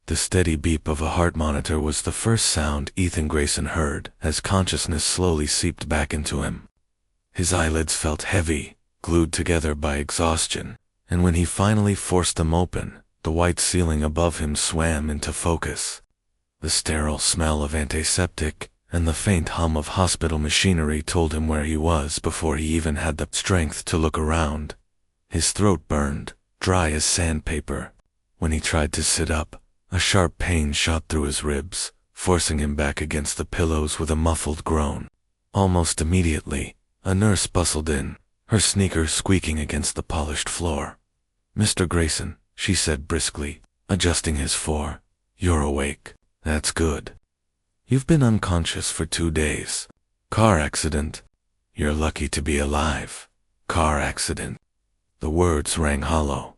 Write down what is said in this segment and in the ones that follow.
The steady beep of a heart monitor was the first sound Ethan Grayson heard as consciousness slowly seeped back into him. His eyelids felt heavy, glued together by exhaustion, and when he finally forced them open, the white ceiling above him swam into focus. The sterile smell of antiseptic and the faint hum of hospital machinery told him where he was before he even had the strength to look around. His throat burned, dry as sandpaper. When he tried to sit up, a sharp pain shot through his ribs, forcing him back against the pillows with a muffled groan. Almost immediately, a nurse bustled in, her sneakers squeaking against the polished floor. "Mr. Grayson," she said briskly, adjusting his fore. "You're awake. That's good. You've been unconscious for 2 days. Car accident. You're lucky to be alive. Car accident." The words rang hollow.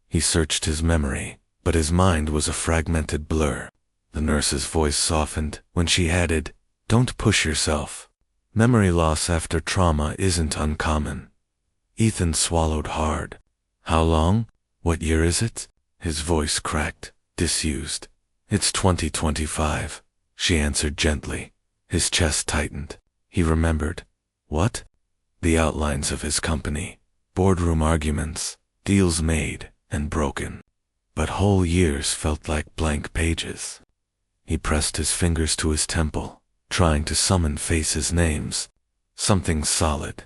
He searched his memory, but his mind was a fragmented blur. The nurse's voice softened when she added, "Don't push yourself. Memory loss after trauma isn't uncommon." Ethan swallowed hard. "How long? What year is it?" His voice cracked, disused. "It's 2025, she answered gently. His chest tightened. He remembered. What? The outlines of his company, boardroom arguments, deals made and broken. But whole years felt like blank pages. He pressed his fingers to his temple, trying to summon faces' names. Something solid.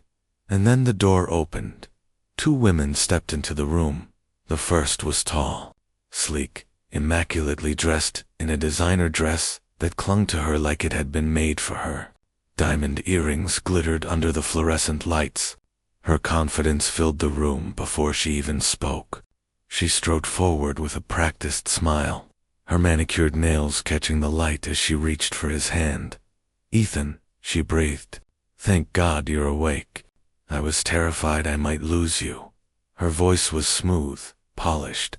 And then the door opened. 2 women stepped into the room. The first was tall, sleek, immaculately dressed in a designer dress that clung to her like it had been made for her. Diamond earrings glittered under the fluorescent lights. Her confidence filled the room before she even spoke. She strode forward with a practiced smile, her manicured nails catching the light as she reached for his hand. "Ethan," she breathed, "thank God you're awake. I was terrified I might lose you." Her voice was smooth, polished,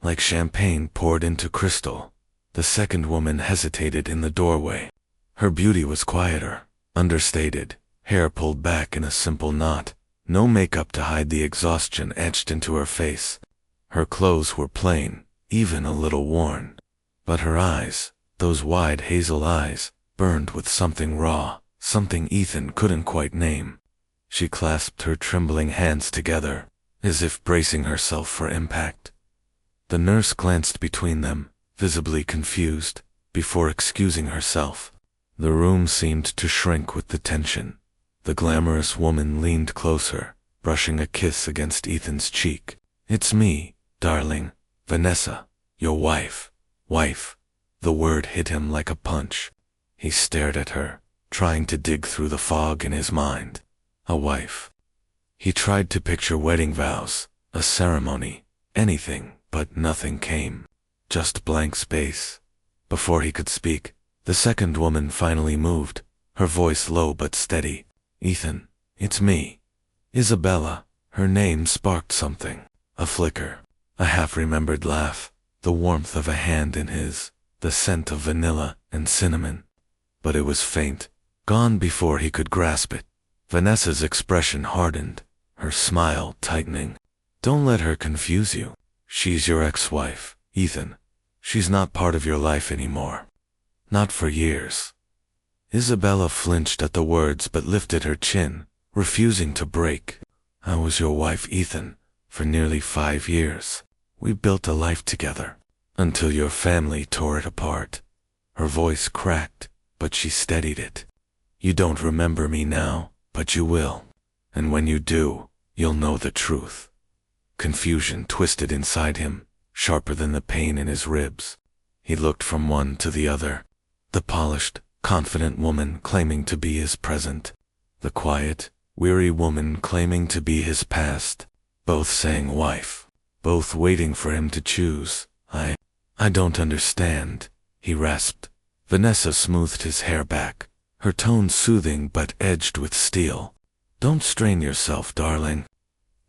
like champagne poured into crystal. The second woman hesitated in the doorway. Her beauty was quieter, understated, hair pulled back in a simple knot, no makeup to hide the exhaustion etched into her face. Her clothes were plain, even a little worn. But her eyes, those wide hazel eyes, burned with something raw, something Ethan couldn't quite name. She clasped her trembling hands together, as if bracing herself for impact. The nurse glanced between them, visibly confused, before excusing herself. The room seemed to shrink with the tension. The glamorous woman leaned closer, brushing a kiss against Ethan's cheek. "It's me, darling, Vanessa, your wife." Wife. The word hit him like a punch. He stared at her, trying to dig through the fog in his mind. A wife. He tried to picture wedding vows, a ceremony, anything, but nothing came. Just blank space. Before he could speak, the second woman finally moved, her voice low but steady. "Ethan, it's me. Isabella." Her name sparked something. A flicker. A half-remembered laugh. The warmth of a hand in his. The scent of vanilla and cinnamon. But it was faint, gone before he could grasp it. Vanessa's expression hardened, her smile tightening. "Don't let her confuse you. She's your ex-wife, Ethan. She's not part of your life anymore. Not for years." Isabella flinched at the words but lifted her chin, refusing to break. "I was your wife, Ethan, for nearly 5 years. We built a life together, until your family tore it apart." Her voice cracked, but she steadied it. "You don't remember me now, but you will. And when you do, you'll know the truth." Confusion twisted inside him, sharper than the pain in his ribs. He looked from one to the other. The polished, confident woman claiming to be his present. The quiet, weary woman claiming to be his past. Both saying wife. Both waiting for him to choose. I don't understand," he rasped. Vanessa smoothed his hair back, her tone soothing but edged with steel. "Don't strain yourself, darling.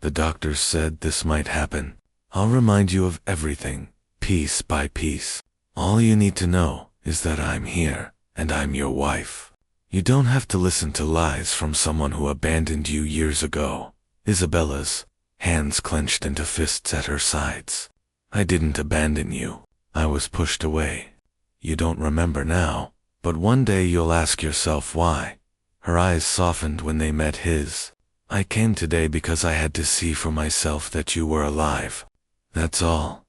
The doctors said this might happen. I'll remind you of everything, piece by piece. All you need to know is that I'm here, and I'm your wife. You don't have to listen to lies from someone who abandoned you years ago." Isabella's hands clenched into fists at her sides. "I didn't abandon you. I was pushed away. You don't remember now, but one day you'll ask yourself why. Her eyes softened when they met his. I came today because I had to see for myself that you were alive. That's all.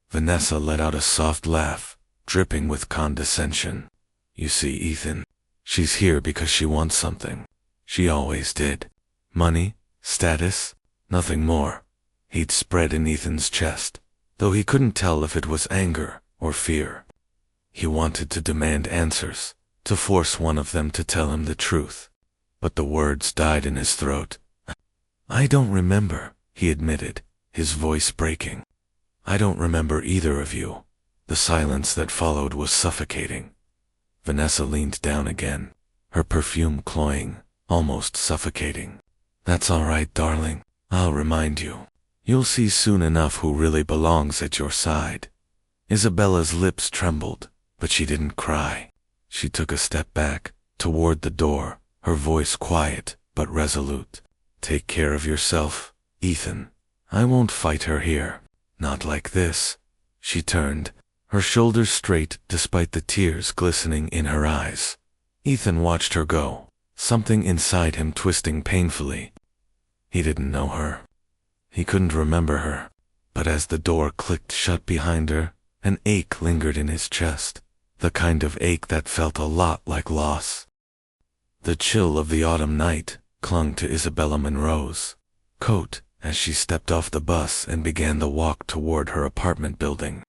Vanessa let out a soft laugh, dripping with condescension. You see, Ethan, she's here because she wants something. She always did. Money, status, nothing more. He'd spread in Ethan's chest, though he couldn't tell if it was anger or fear. He wanted to demand answers, to force one of them to tell him the truth. But the words died in his throat. I don't remember, he admitted, his voice breaking. I don't remember either of you. The silence that followed was suffocating. Vanessa leaned down again, her perfume cloying, almost suffocating. That's all right, darling. I'll remind you. You'll see soon enough who really belongs at your side. Isabella's lips trembled, but she didn't cry. She took a step back, toward the door, her voice quiet but resolute. Take care of yourself, Ethan. I won't fight her here. Not like this. She turned, her shoulders straight despite the tears glistening in her eyes. Ethan watched her go, something inside him twisting painfully. He didn't know her. He couldn't remember her. But as the door clicked shut behind her, an ache lingered in his chest, the kind of ache that felt a lot like loss. The chill of the autumn night clung to Isabella Monroe's coat as she stepped off the bus and began the walk toward her apartment building.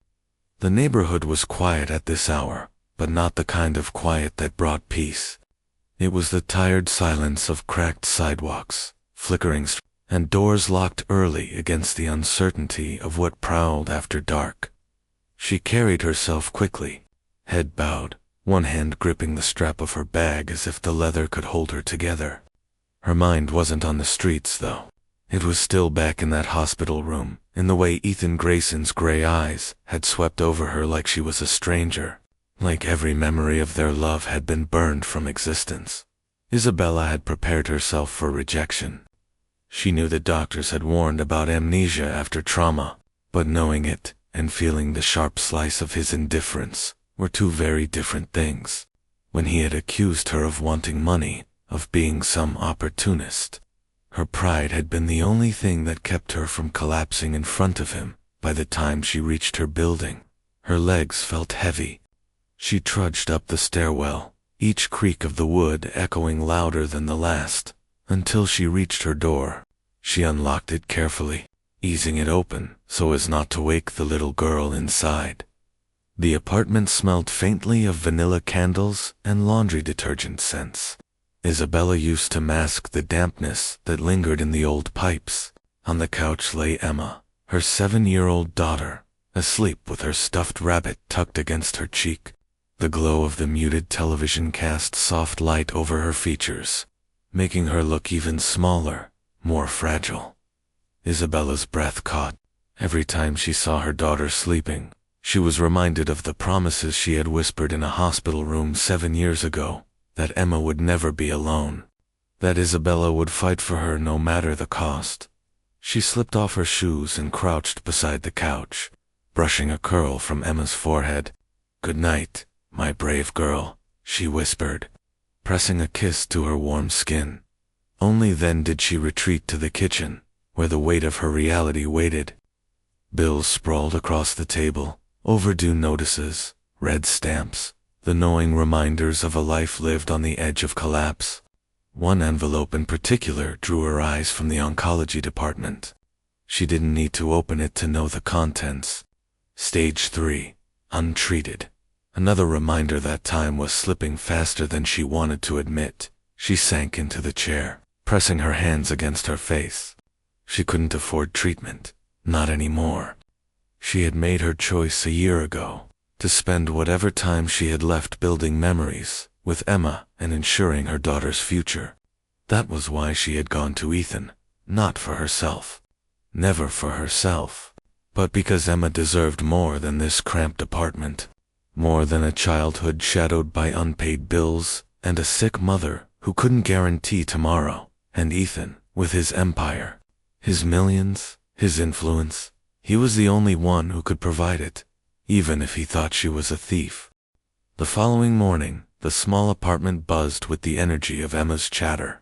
The neighborhood was quiet at this hour, but not the kind of quiet that brought peace. It was the tired silence of cracked sidewalks, flickering and doors locked early against the uncertainty of what prowled after dark. She carried herself quickly, head bowed, one hand gripping the strap of her bag as if the leather could hold her together. Her mind wasn't on the streets, though. It was still back in that hospital room, in the way Ethan Grayson's gray eyes had swept over her like she was a stranger, like every memory of their love had been burned from existence. Isabella had prepared herself for rejection. She knew the doctors had warned about amnesia after trauma, but knowing it and feeling the sharp slice of his indifference were two very different things. When he had accused her of wanting money, of being some opportunist, her pride had been the only thing that kept her from collapsing in front of him. By the time she reached her building, her legs felt heavy. She trudged up the stairwell, each creak of the wood echoing louder than the last, until she reached her door. She unlocked it carefully, easing it open so as not to wake the little girl inside. The apartment smelled faintly of vanilla candles and laundry detergent scents. Isabella used to mask the dampness that lingered in the old pipes. On the couch lay Emma, her 7-year-old daughter, asleep with her stuffed rabbit tucked against her cheek. The glow of the muted television cast soft light over her features, making her look even smaller, more fragile. Isabella's breath caught. Every time she saw her daughter sleeping, she was reminded of the promises she had whispered in a hospital room 7 years ago, that Emma would never be alone, that Isabella would fight for her no matter the cost. She slipped off her shoes and crouched beside the couch, brushing a curl from Emma's forehead. "Good night, my brave girl," she whispered, pressing a kiss to her warm skin. Only then did she retreat to the kitchen, where the weight of her reality waited. Bills sprawled across the table, overdue notices, red stamps, the gnawing reminders of a life lived on the edge of collapse. One envelope in particular drew her eyes from the oncology department. She didn't need to open it to know the contents. Stage 3, untreated. Another reminder that time was slipping faster than she wanted to admit. She sank into the chair, pressing her hands against her face. She couldn't afford treatment, not anymore. She had made her choice a year ago, to spend whatever time she had left building memories with Emma and ensuring her daughter's future. That was why she had gone to Ethan, not for herself. Never for herself, but because Emma deserved more than this cramped apartment, more than a childhood shadowed by unpaid bills and a sick mother who couldn't guarantee tomorrow. And Ethan, with his empire, his millions, his influence, he was the only one who could provide it. even if he thought she was a thief. The following morning, the small apartment buzzed with the energy of Emma's chatter.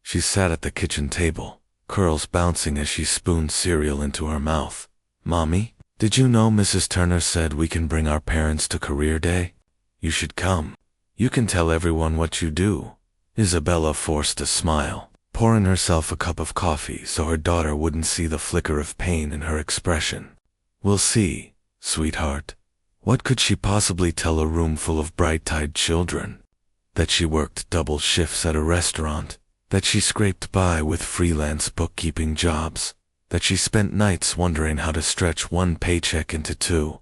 She sat at the kitchen table, curls bouncing as she spooned cereal into her mouth. "Mommy, did you know Mrs. Turner said we can bring our parents to career day? You should come. You can tell everyone what you do." Isabella forced a smile, pouring herself a cup of coffee so her daughter wouldn't see the flicker of pain in her expression. "We'll see, sweetheart." What could she possibly tell a room full of bright-eyed children? That she worked double shifts at a restaurant, that she scraped by with freelance bookkeeping jobs, that she spent nights wondering how to stretch one paycheck into two.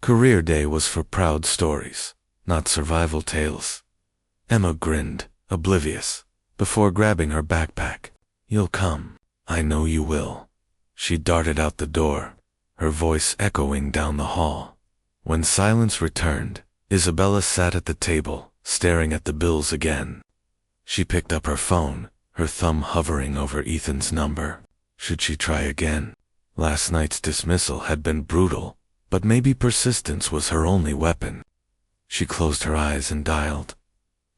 Career day was for proud stories, not survival tales. Emma grinned, oblivious, before grabbing her backpack. "You'll come. I know you will." She darted out the door, her voice echoing down the hall. When silence returned, Isabella sat at the table, staring at the bills again. She picked up her phone, her thumb hovering over Ethan's number. Should she try again? Last night's dismissal had been brutal, but maybe persistence was her only weapon. She closed her eyes and dialed.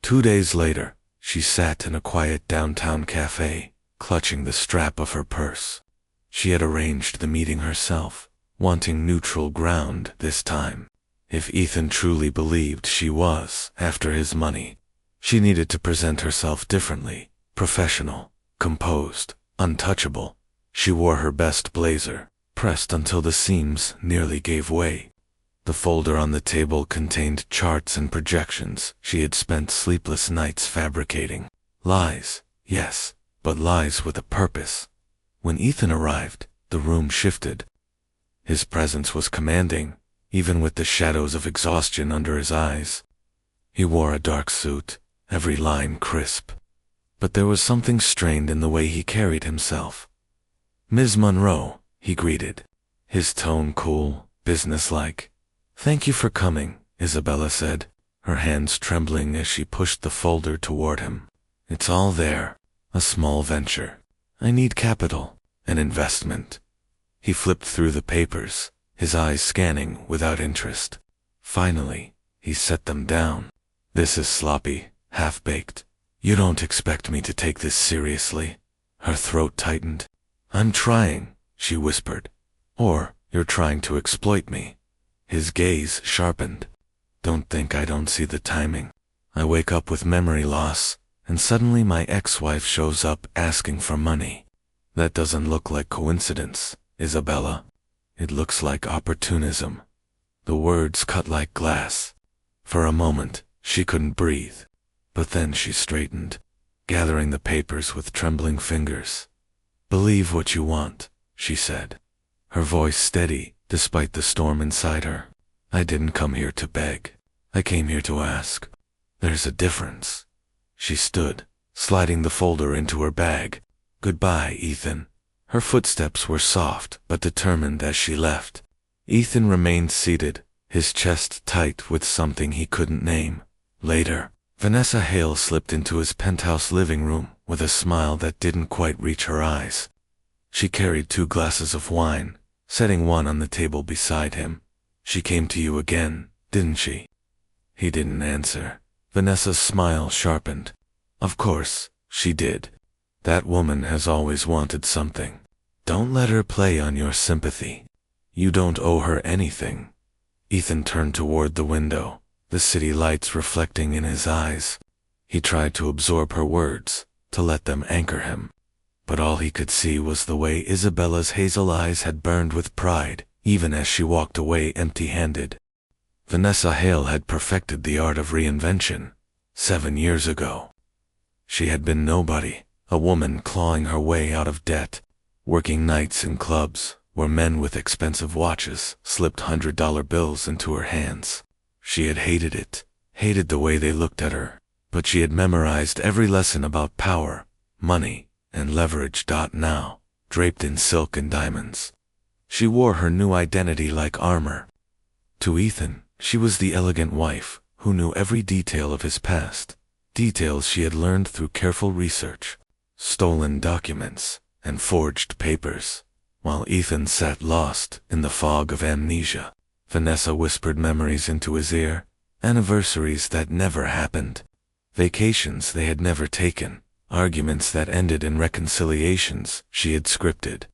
2 days later, she sat in a quiet downtown cafe, clutching the strap of her purse. She had arranged the meeting herself, wanting neutral ground this time. If Ethan truly believed she was after his money, she needed to present herself differently, professional, composed, untouchable. She wore her best blazer, pressed until the seams nearly gave way. The folder on the table contained charts and projections she had spent sleepless nights fabricating. Lies, yes, but lies with a purpose. When Ethan arrived, the room shifted. His presence was commanding, even with the shadows of exhaustion under his eyes. He wore a dark suit, every line crisp. But there was something strained in the way he carried himself. "Ms. Monroe," he greeted, his tone cool, businesslike. "Thank you for coming," Isabella said, her hands trembling as she pushed the folder toward him. "It's all there. A small venture. I need capital, an investment." He flipped through the papers, his eyes scanning without interest. Finally, he set them down. "This is sloppy, half-baked. You don't expect me to take this seriously?" Her throat tightened. "I'm trying," she whispered. "Or you're trying to exploit me." His gaze sharpened. "Don't think I don't see the timing. I wake up with memory loss, and suddenly my ex-wife shows up asking for money. That doesn't look like coincidence, Isabella. It looks like opportunism." The words cut like glass. For a moment, she couldn't breathe. But then she straightened, gathering the papers with trembling fingers. "Believe what you want," she said, her voice steady despite the storm inside her. "I didn't come here to beg. I came here to ask. There's a difference." She stood, sliding the folder into her bag. "Goodbye, Ethan." Her footsteps were soft but determined as she left. Ethan remained seated, his chest tight with something he couldn't name. Later, Vanessa Hale slipped into his penthouse living room with a smile that didn't quite reach her eyes. She carried 2 glasses of wine, setting one on the table beside him. "She came to you again, didn't she?" He didn't answer. Vanessa's smile sharpened. "Of course, she did. That woman has always wanted something. Don't let her play on your sympathy. You don't owe her anything." Ethan turned toward the window, the city lights reflecting in his eyes. He tried to absorb her words, to let them anchor him. But all he could see was the way Isabella's hazel eyes had burned with pride, even as she walked away empty-handed. Vanessa Hale had perfected the art of reinvention 7 years ago. She had been nobody, a woman clawing her way out of debt, working nights in clubs where men with expensive watches slipped $100 bills into her hands. She had hated it, hated the way they looked at her, but she had memorized every lesson about power, money, and leverage. Now, draped in silk and diamonds, she wore her new identity like armor. To Ethan, she was the elegant wife who knew every detail of his past, details she had learned through careful research, stolen documents, and forged papers, while Ethan sat lost in the fog of amnesia. Vanessa whispered memories into his ear, anniversaries that never happened, vacations they had never taken, arguments that ended in reconciliations she had scripted.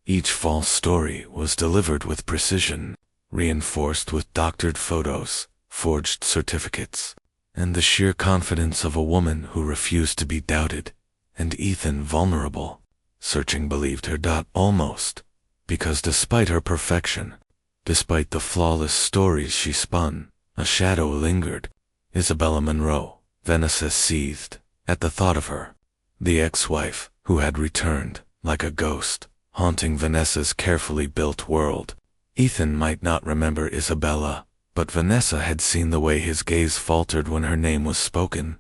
Each false story was delivered with precision, reinforced with doctored photos, forged certificates, and the sheer confidence of a woman who refused to be doubted, and Ethan vulnerable, searching believed her. Almost, because despite her perfection, despite the flawless stories she spun, a shadow lingered. Isabella Monroe. Vanessa seethed at the thought of her, the ex-wife who had returned, like a ghost, haunting Vanessa's carefully built world. Ethan might not remember Isabella, but Vanessa had seen the way his gaze faltered when her name was spoken,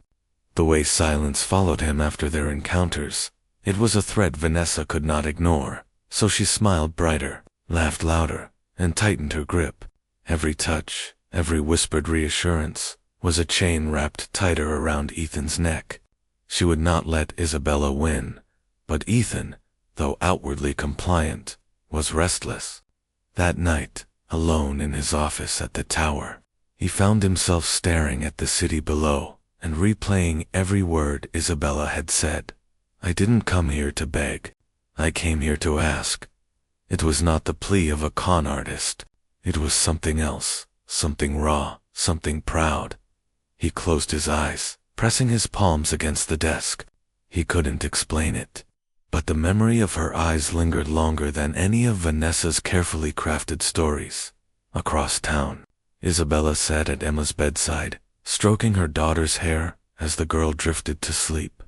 the way silence followed him after their encounters. It was a threat Vanessa could not ignore, so she smiled brighter, laughed louder, and tightened her grip. Every touch, every whispered reassurance, was a chain wrapped tighter around Ethan's neck. She would not let Isabella win, but Ethan, though outwardly compliant, was restless. That night, alone in his office at the tower, he found himself staring at the city below and replaying every word Isabella had said. "I didn't come here to beg. I came here to ask." It was not the plea of a con artist. It was something else, something raw, something proud. He closed his eyes, pressing his palms against the desk. He couldn't explain it, but the memory of her eyes lingered longer than any of Vanessa's carefully crafted stories. Across town, Isabella sat at Emma's bedside, stroking her daughter's hair as the girl drifted to sleep.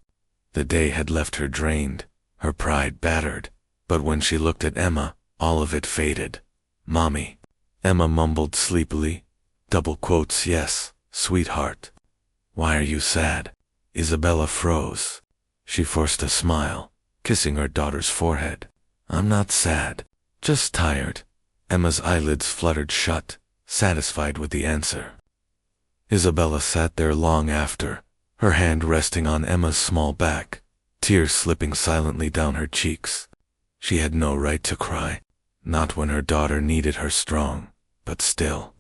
The day had left her drained, her pride battered, but when she looked at Emma, all of it faded. "Mommy," Emma mumbled sleepily. Double quotes, "Yes, sweetheart." "Why are you sad?" Isabella froze. She forced a smile, kissing her daughter's forehead. "I'm not sad, just tired." Emma's eyelids fluttered shut, satisfied with the answer. Isabella sat there long after, her hand resting on Emma's small back, tears slipping silently down her cheeks. She had no right to cry, not when her daughter needed her strong, but still.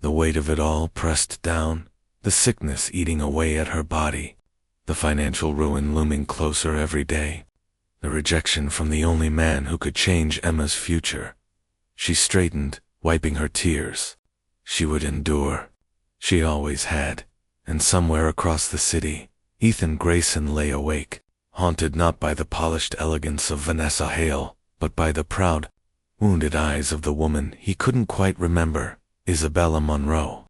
The weight of it all pressed down, the sickness eating away at her body, the financial ruin looming closer every day, the rejection from the only man who could change Emma's future. She straightened, wiping her tears. She would endure. She always had. And somewhere across the city, Ethan Grayson lay awake, haunted not by the polished elegance of Vanessa Hale, but by the proud, wounded eyes of the woman he couldn't quite remember, Isabella Monroe.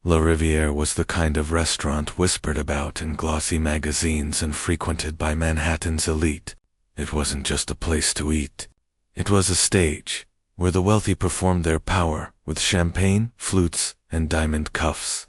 La Riviere was the kind of restaurant whispered about in glossy magazines and frequented by Manhattan's elite. It wasn't just a place to eat. It was a stage, where the wealthy performed their power with champagne, flutes, and diamond cuffs.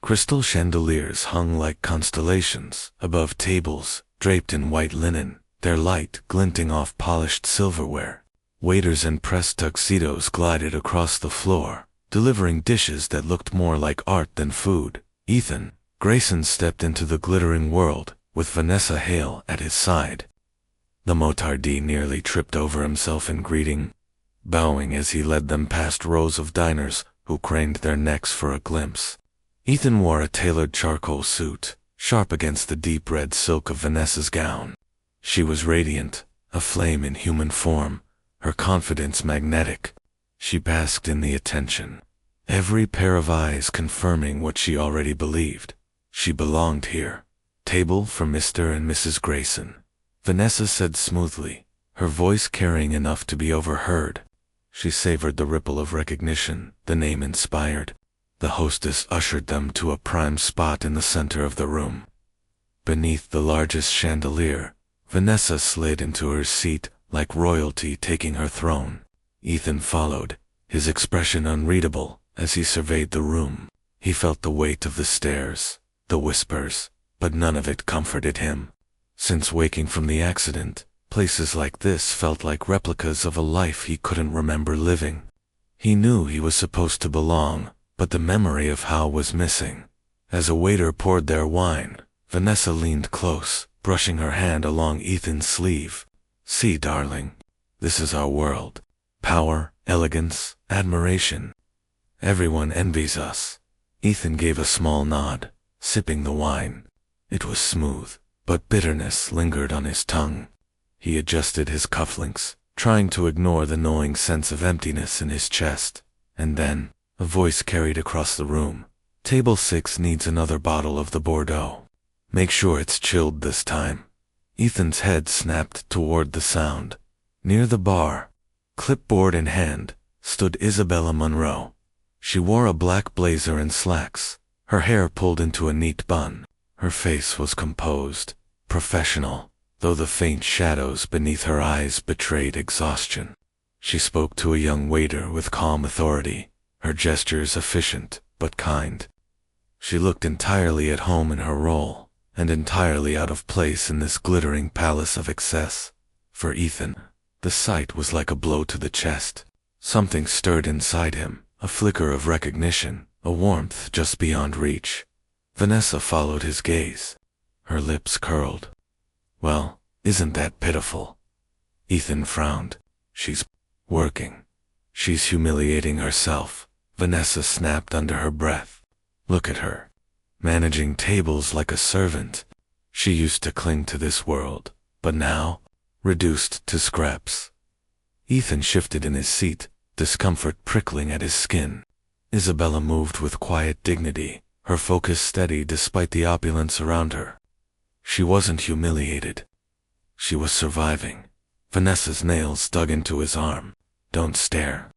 Crystal chandeliers hung like constellations above tables draped in white linen, their light glinting off polished silverware. Waiters in pressed tuxedos glided across the floor, delivering dishes that looked more like art than food. Ethan Grayson stepped into the glittering world, with Vanessa Hale at his side. The motardee nearly tripped over himself in greeting, bowing as he led them past rows of diners who craned their necks for a glimpse. Ethan wore a tailored charcoal suit, sharp against the deep red silk of Vanessa's gown. She was radiant, a flame in human form, her confidence magnetic. She basked in the attention, every pair of eyes confirming what she already believed. She belonged here. "Table for Mr. and Mrs. Grayson," Vanessa said smoothly, her voice carrying enough to be overheard. She savored the ripple of recognition the name inspired. The hostess ushered them to a prime spot in the center of the room. Beneath the largest chandelier, Vanessa slid into her seat like royalty taking her throne. Ethan followed, his expression unreadable as he surveyed the room. He felt the weight of the stares, the whispers, but none of it comforted him. Since waking from the accident, places like this felt like replicas of a life he couldn't remember living. He knew he was supposed to belong, but the memory of how was missing. As a waiter poured their wine, Vanessa leaned close, brushing her hand along Ethan's sleeve. "See, darling, this is our world. Power, elegance, admiration. Everyone envies us. Ethan gave a small nod, sipping the wine. It was smooth, but bitterness lingered on his tongue. He adjusted his cufflinks, trying to ignore the gnawing sense of emptiness in his chest. And then, a voice carried across the room. Table 6 needs another bottle of the Bordeaux. Make sure it's chilled this time. Ethan's head snapped toward the sound. Near the bar, clipboard in hand, stood Isabella Munro. She wore a black blazer and slacks, her hair pulled into a neat bun. Her face was composed, professional, though the faint shadows beneath her eyes betrayed exhaustion. She spoke to a young waiter with calm authority, her gestures efficient but kind. She looked entirely at home in her role, and entirely out of place in this glittering palace of excess. For Ethan, the sight was like a blow to the chest. Something stirred inside him, a flicker of recognition, a warmth just beyond reach. Vanessa followed his gaze. Her lips curled. Well, isn't that pitiful? Ethan frowned. She's working. She's humiliating herself, Vanessa snapped under her breath. Look at her. Managing tables like a servant. She used to cling to this world, but now, reduced to scraps. Ethan shifted in his seat, discomfort prickling at his skin. Isabella moved with quiet dignity, her focus steady despite the opulence around her. She wasn't humiliated. She was surviving. Vanessa's nails dug into his arm. Don't stare.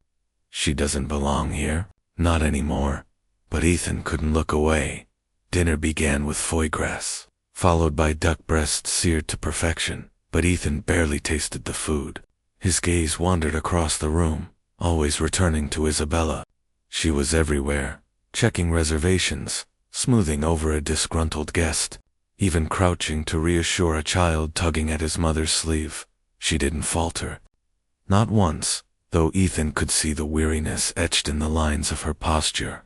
She doesn't belong here, not anymore. But Ethan couldn't look away. Dinner began with foie gras, followed by duck breast seared to perfection, but Ethan barely tasted the food. His gaze wandered across the room, always returning to Isabella. She was everywhere, checking reservations, smoothing over a disgruntled guest, even crouching to reassure a child tugging at his mother's sleeve. She didn't falter. Not once, though Ethan could see the weariness etched in the lines of her posture.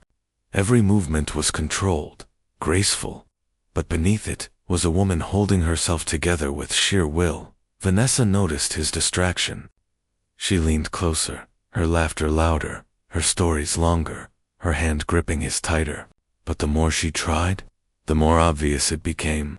Every movement was controlled, graceful, but beneath it was a woman holding herself together with sheer will. Vanessa noticed his distraction. She leaned closer, her laughter louder, her stories longer, her hand gripping his tighter. But the more she tried, the more obvious it became.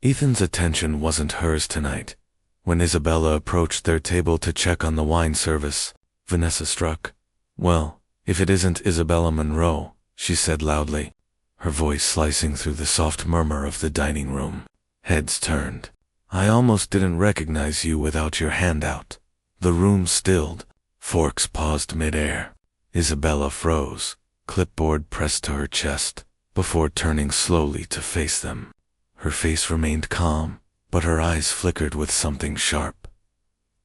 Ethan's attention wasn't hers tonight. When Isabella approached their table to check on the wine service, Vanessa struck. Well, if it isn't Isabella Munro, she said loudly, her voice slicing through the soft murmur of the dining room. Heads turned. I almost didn't recognize you without your hand out. The room stilled. Forks paused mid-air. Isabella froze, clipboard pressed to her chest, before turning slowly to face them. Her face remained calm, but her eyes flickered with something sharp.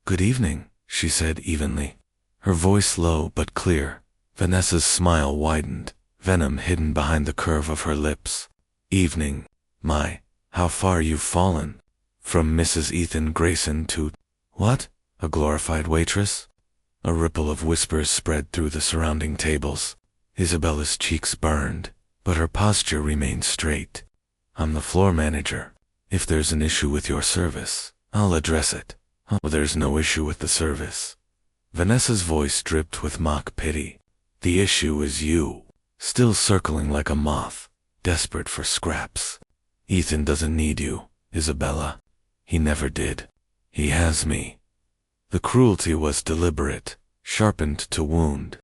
Good evening, she said evenly. Her voice low but clear. Vanessa's smile widened, venom hidden behind the curve of her lips. Evening. My, how far you've fallen. From Mrs. Ethan Grayson to, what? A glorified waitress? A ripple of whispers spread through the surrounding tables. Isabella's cheeks burned, but her posture remained straight. I'm the floor manager. If there's an issue with your service, I'll address it. There's no issue with the service. Vanessa's voice dripped with mock pity. The issue is you, still circling like a moth, desperate for scraps. Ethan doesn't need you, Isabella. He never did. He has me. The cruelty was deliberate, sharpened to wound.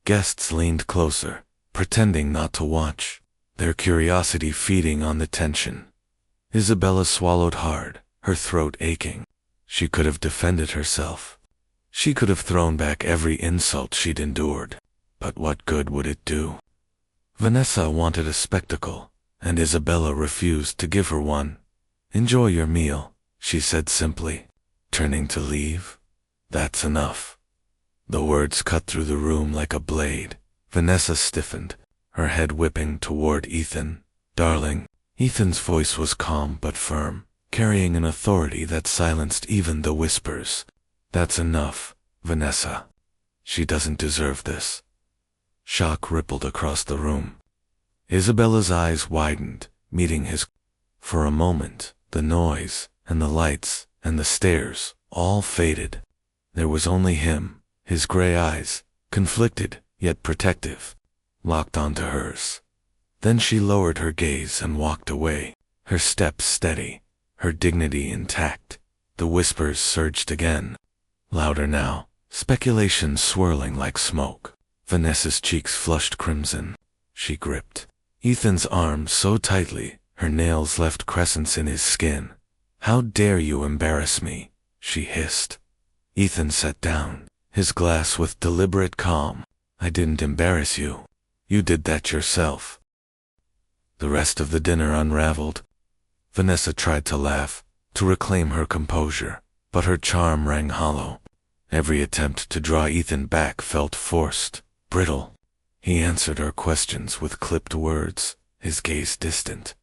Guests leaned closer, pretending not to watch, their curiosity feeding on the tension. Isabella swallowed hard, her throat aching. She could have defended herself. She could have thrown back every insult she'd endured. But what good would it do? Vanessa wanted a spectacle, and Isabella refused to give her one. Enjoy your meal, she said simply, turning to leave. That's enough. The words cut through the room like a blade. Vanessa stiffened, her head whipping toward Ethan. Darling. Ethan's voice was calm but firm, carrying an authority that silenced even the whispers. That's enough, Vanessa. She doesn't deserve this. Shock rippled across the room. Isabella's eyes widened, meeting his. For a moment, the noise, and the lights, and the stares, all faded. There was only him, his gray eyes, conflicted, yet protective. locked onto hers. Then she lowered her gaze and walked away, her steps steady, her dignity intact. The whispers surged again, louder now, speculation swirling like smoke. Vanessa's cheeks flushed crimson. She gripped Ethan's arm so tightly, her nails left crescents in his skin. "How dare you embarrass me?" she hissed. Ethan sat down, his glass with deliberate calm. "I didn't embarrass you. You did that yourself." The rest of the dinner unraveled. Vanessa tried to laugh, to reclaim her composure, but her charm rang hollow. Every attempt to draw Ethan back felt forced, brittle. He answered her questions with clipped words, his gaze distant.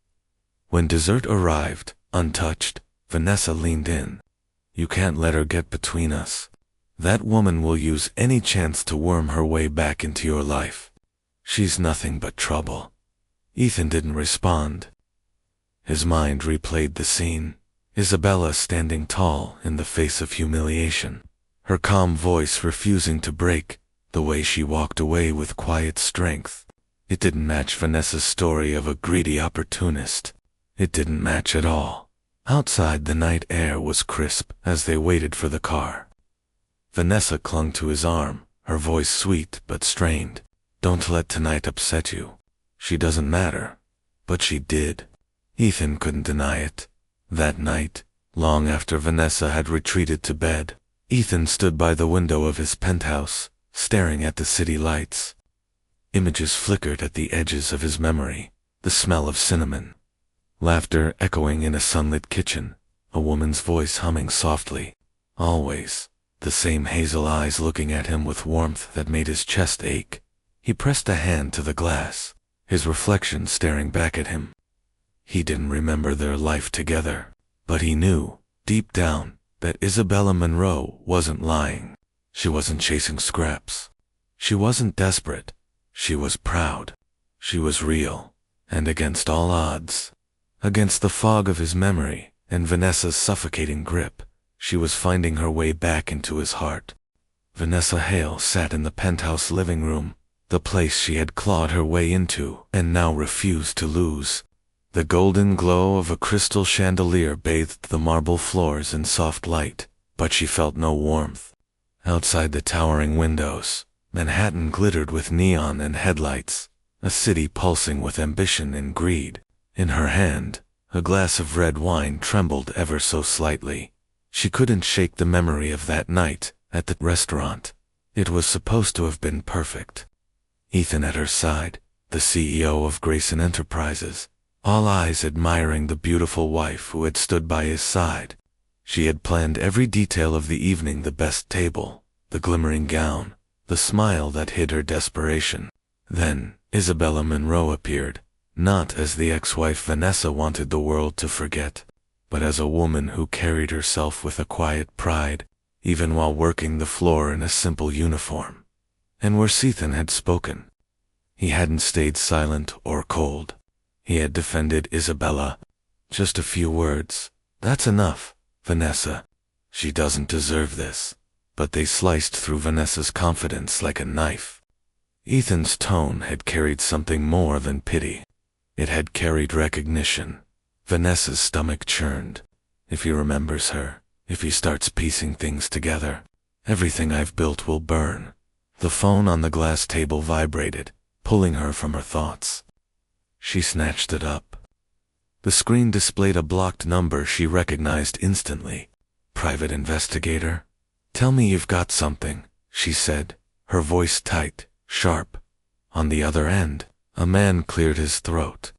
When dessert arrived, untouched, Vanessa leaned in. "You can't let her get between us. That woman will use any chance to worm her way back into your life. She's nothing but trouble." Ethan didn't respond. His mind replayed the scene. Isabella standing tall in the face of humiliation, her calm voice refusing to break, the way she walked away with quiet strength. It didn't match Vanessa's story of a greedy opportunist. It didn't match at all. Outside, the night air was crisp as they waited for the car. Vanessa clung to his arm, her voice sweet but strained. "Don't let tonight upset you. She doesn't matter." But she did. Ethan couldn't deny it. That night, long after Vanessa had retreated to bed, Ethan stood by the window of his penthouse, staring at the city lights. Images flickered at the edges of his memory, the smell of cinnamon, laughter echoing in a sunlit kitchen, a woman's voice humming softly. Always, the same hazel eyes looking at him with warmth that made his chest ache. He pressed a hand to the glass, his reflection staring back at him. He didn't remember their life together, but he knew, deep down, that Isabella Monroe wasn't lying. She wasn't chasing scraps. She wasn't desperate. She was proud. She was real, and against all odds, against the fog of his memory and Vanessa's suffocating grip, she was finding her way back into his heart. Vanessa Hale sat in the penthouse living room, the place she had clawed her way into and now refused to lose. The golden glow of a crystal chandelier bathed the marble floors in soft light, but she felt no warmth. Outside the towering windows, Manhattan glittered with neon and headlights, a city pulsing with ambition and greed. In her hand, a glass of red wine trembled ever so slightly. She couldn't shake the memory of that night at the restaurant. It was supposed to have been perfect. Ethan at her side, the CEO of Grayson Enterprises, all eyes admiring the beautiful wife who had stood by his side. She had planned every detail of the evening, the best table, the glimmering gown, the smile that hid her desperation. Then, Isabella Monroe appeared, not as the ex-wife Vanessa wanted the world to forget, but as a woman who carried herself with a quiet pride, even while working the floor in a simple uniform. And where Ethan had spoken, he hadn't stayed silent or cold. He had defended Isabella. "Just a few words. That's enough, Vanessa. She doesn't deserve this." But they sliced through Vanessa's confidence like a knife. Ethan's tone had carried something more than pity. It had carried recognition. Vanessa's stomach churned. If he remembers her, if he starts piecing things together, everything I've built will burn. The phone on the glass table vibrated, pulling her from her thoughts. She snatched it up. The screen displayed a blocked number she recognized instantly. "Private investigator?" "Tell me you've got something," she said, her voice tight, sharp. On the other end, a man cleared his throat.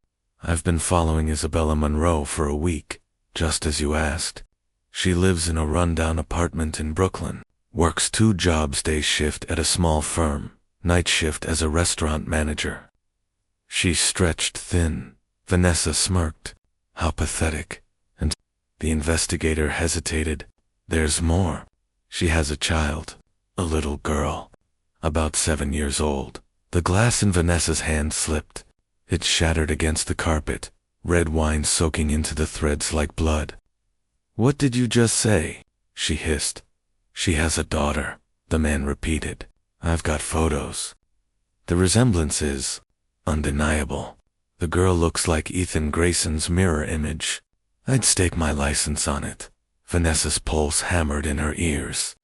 "I've been following Isabella Monroe for a week, just as you asked. She lives in a rundown apartment in Brooklyn, works 2 jobs, day shift at a small firm, night shift as a restaurant manager." She stretched thin. Vanessa smirked. How pathetic. And the investigator hesitated. "There's more. She has a child, a little girl, about 7 years old." The glass in Vanessa's hand slipped. It shattered against the carpet, red wine soaking into the threads like blood. "What did you just say?" she hissed. "She has a daughter," the man repeated. "I've got photos." The resemblance is undeniable. The girl looks like Ethan Grayson's mirror image. I'd stake my license on it. Vanessa's pulse hammered in her ears.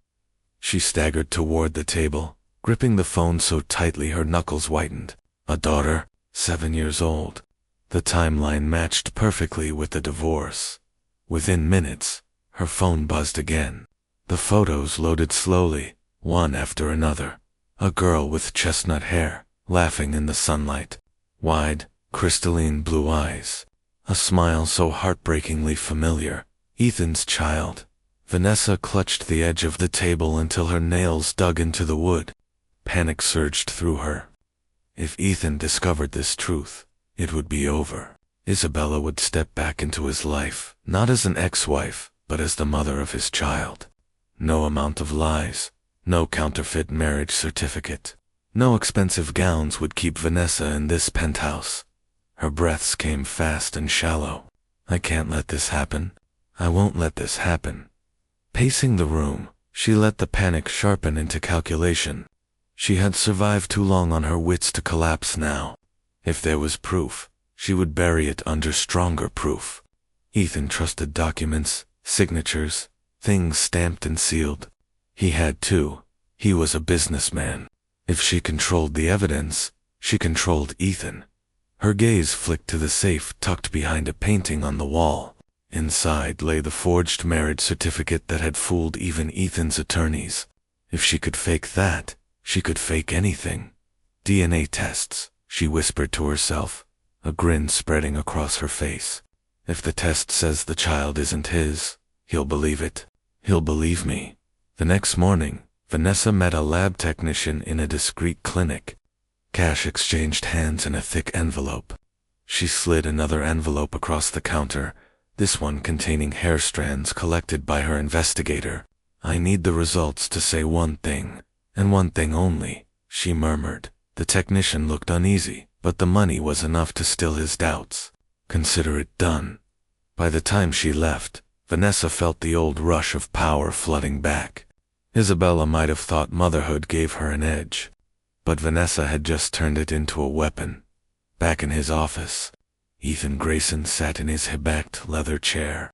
She staggered toward the table, gripping the phone so tightly her knuckles whitened. A daughter, 7 years old. The timeline matched perfectly with the divorce. Within minutes, her phone buzzed again. The photos loaded slowly, one after another. A girl with chestnut hair, laughing in the sunlight. Wide, crystalline blue eyes. A smile so heartbreakingly familiar. Ethan's child. Vanessa clutched the edge of the table until her nails dug into the wood. Panic surged through her. If Ethan discovered this truth, it would be over. Isabella would step back into his life, not as an ex-wife, but as the mother of his child. No amount of lies, no counterfeit marriage certificate, no expensive gowns would keep Vanessa in this penthouse. Her breaths came fast and shallow. I can't let this happen. I won't let this happen. Pacing the room, she let the panic sharpen into calculation. She had survived too long on her wits to collapse now. If there was proof, she would bury it under stronger proof. Ethan trusted documents, signatures, things stamped and sealed. He had too. He was a businessman. If she controlled the evidence, she controlled Ethan. Her gaze flicked to the safe tucked behind a painting on the wall. Inside lay the forged marriage certificate that had fooled even Ethan's attorneys. If she could fake that, she could fake anything. DNA tests, she whispered to herself, a grin spreading across her face. If the test says the child isn't his, he'll believe it. He'll believe me. The next morning, Vanessa met a lab technician in a discreet clinic. Cash exchanged hands in a thick envelope. She slid another envelope across the counter, this one containing hair strands collected by her investigator. I need the results to say one thing, and one thing only, she murmured. The technician looked uneasy, but the money was enough to still his doubts. Consider it done. By the time she left, Vanessa felt the old rush of power flooding back. Isabella might have thought motherhood gave her an edge, but Vanessa had just turned it into a weapon. Back in his office, Ethan Grayson sat in his high-backed leather chair.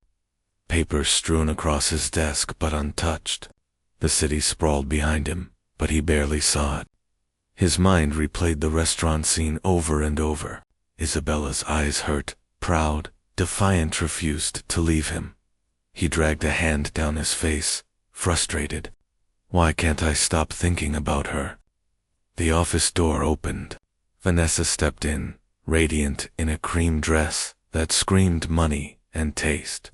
Papers strewn across his desk but untouched. The city sprawled behind him, but he barely saw it. His mind replayed the restaurant scene over and over. Isabella's eyes hurt, proud, defiant, refused to leave him. He dragged a hand down his face, frustrated. Why can't I stop thinking about her? The office door opened. Vanessa stepped in, radiant in a cream dress that screamed money and taste.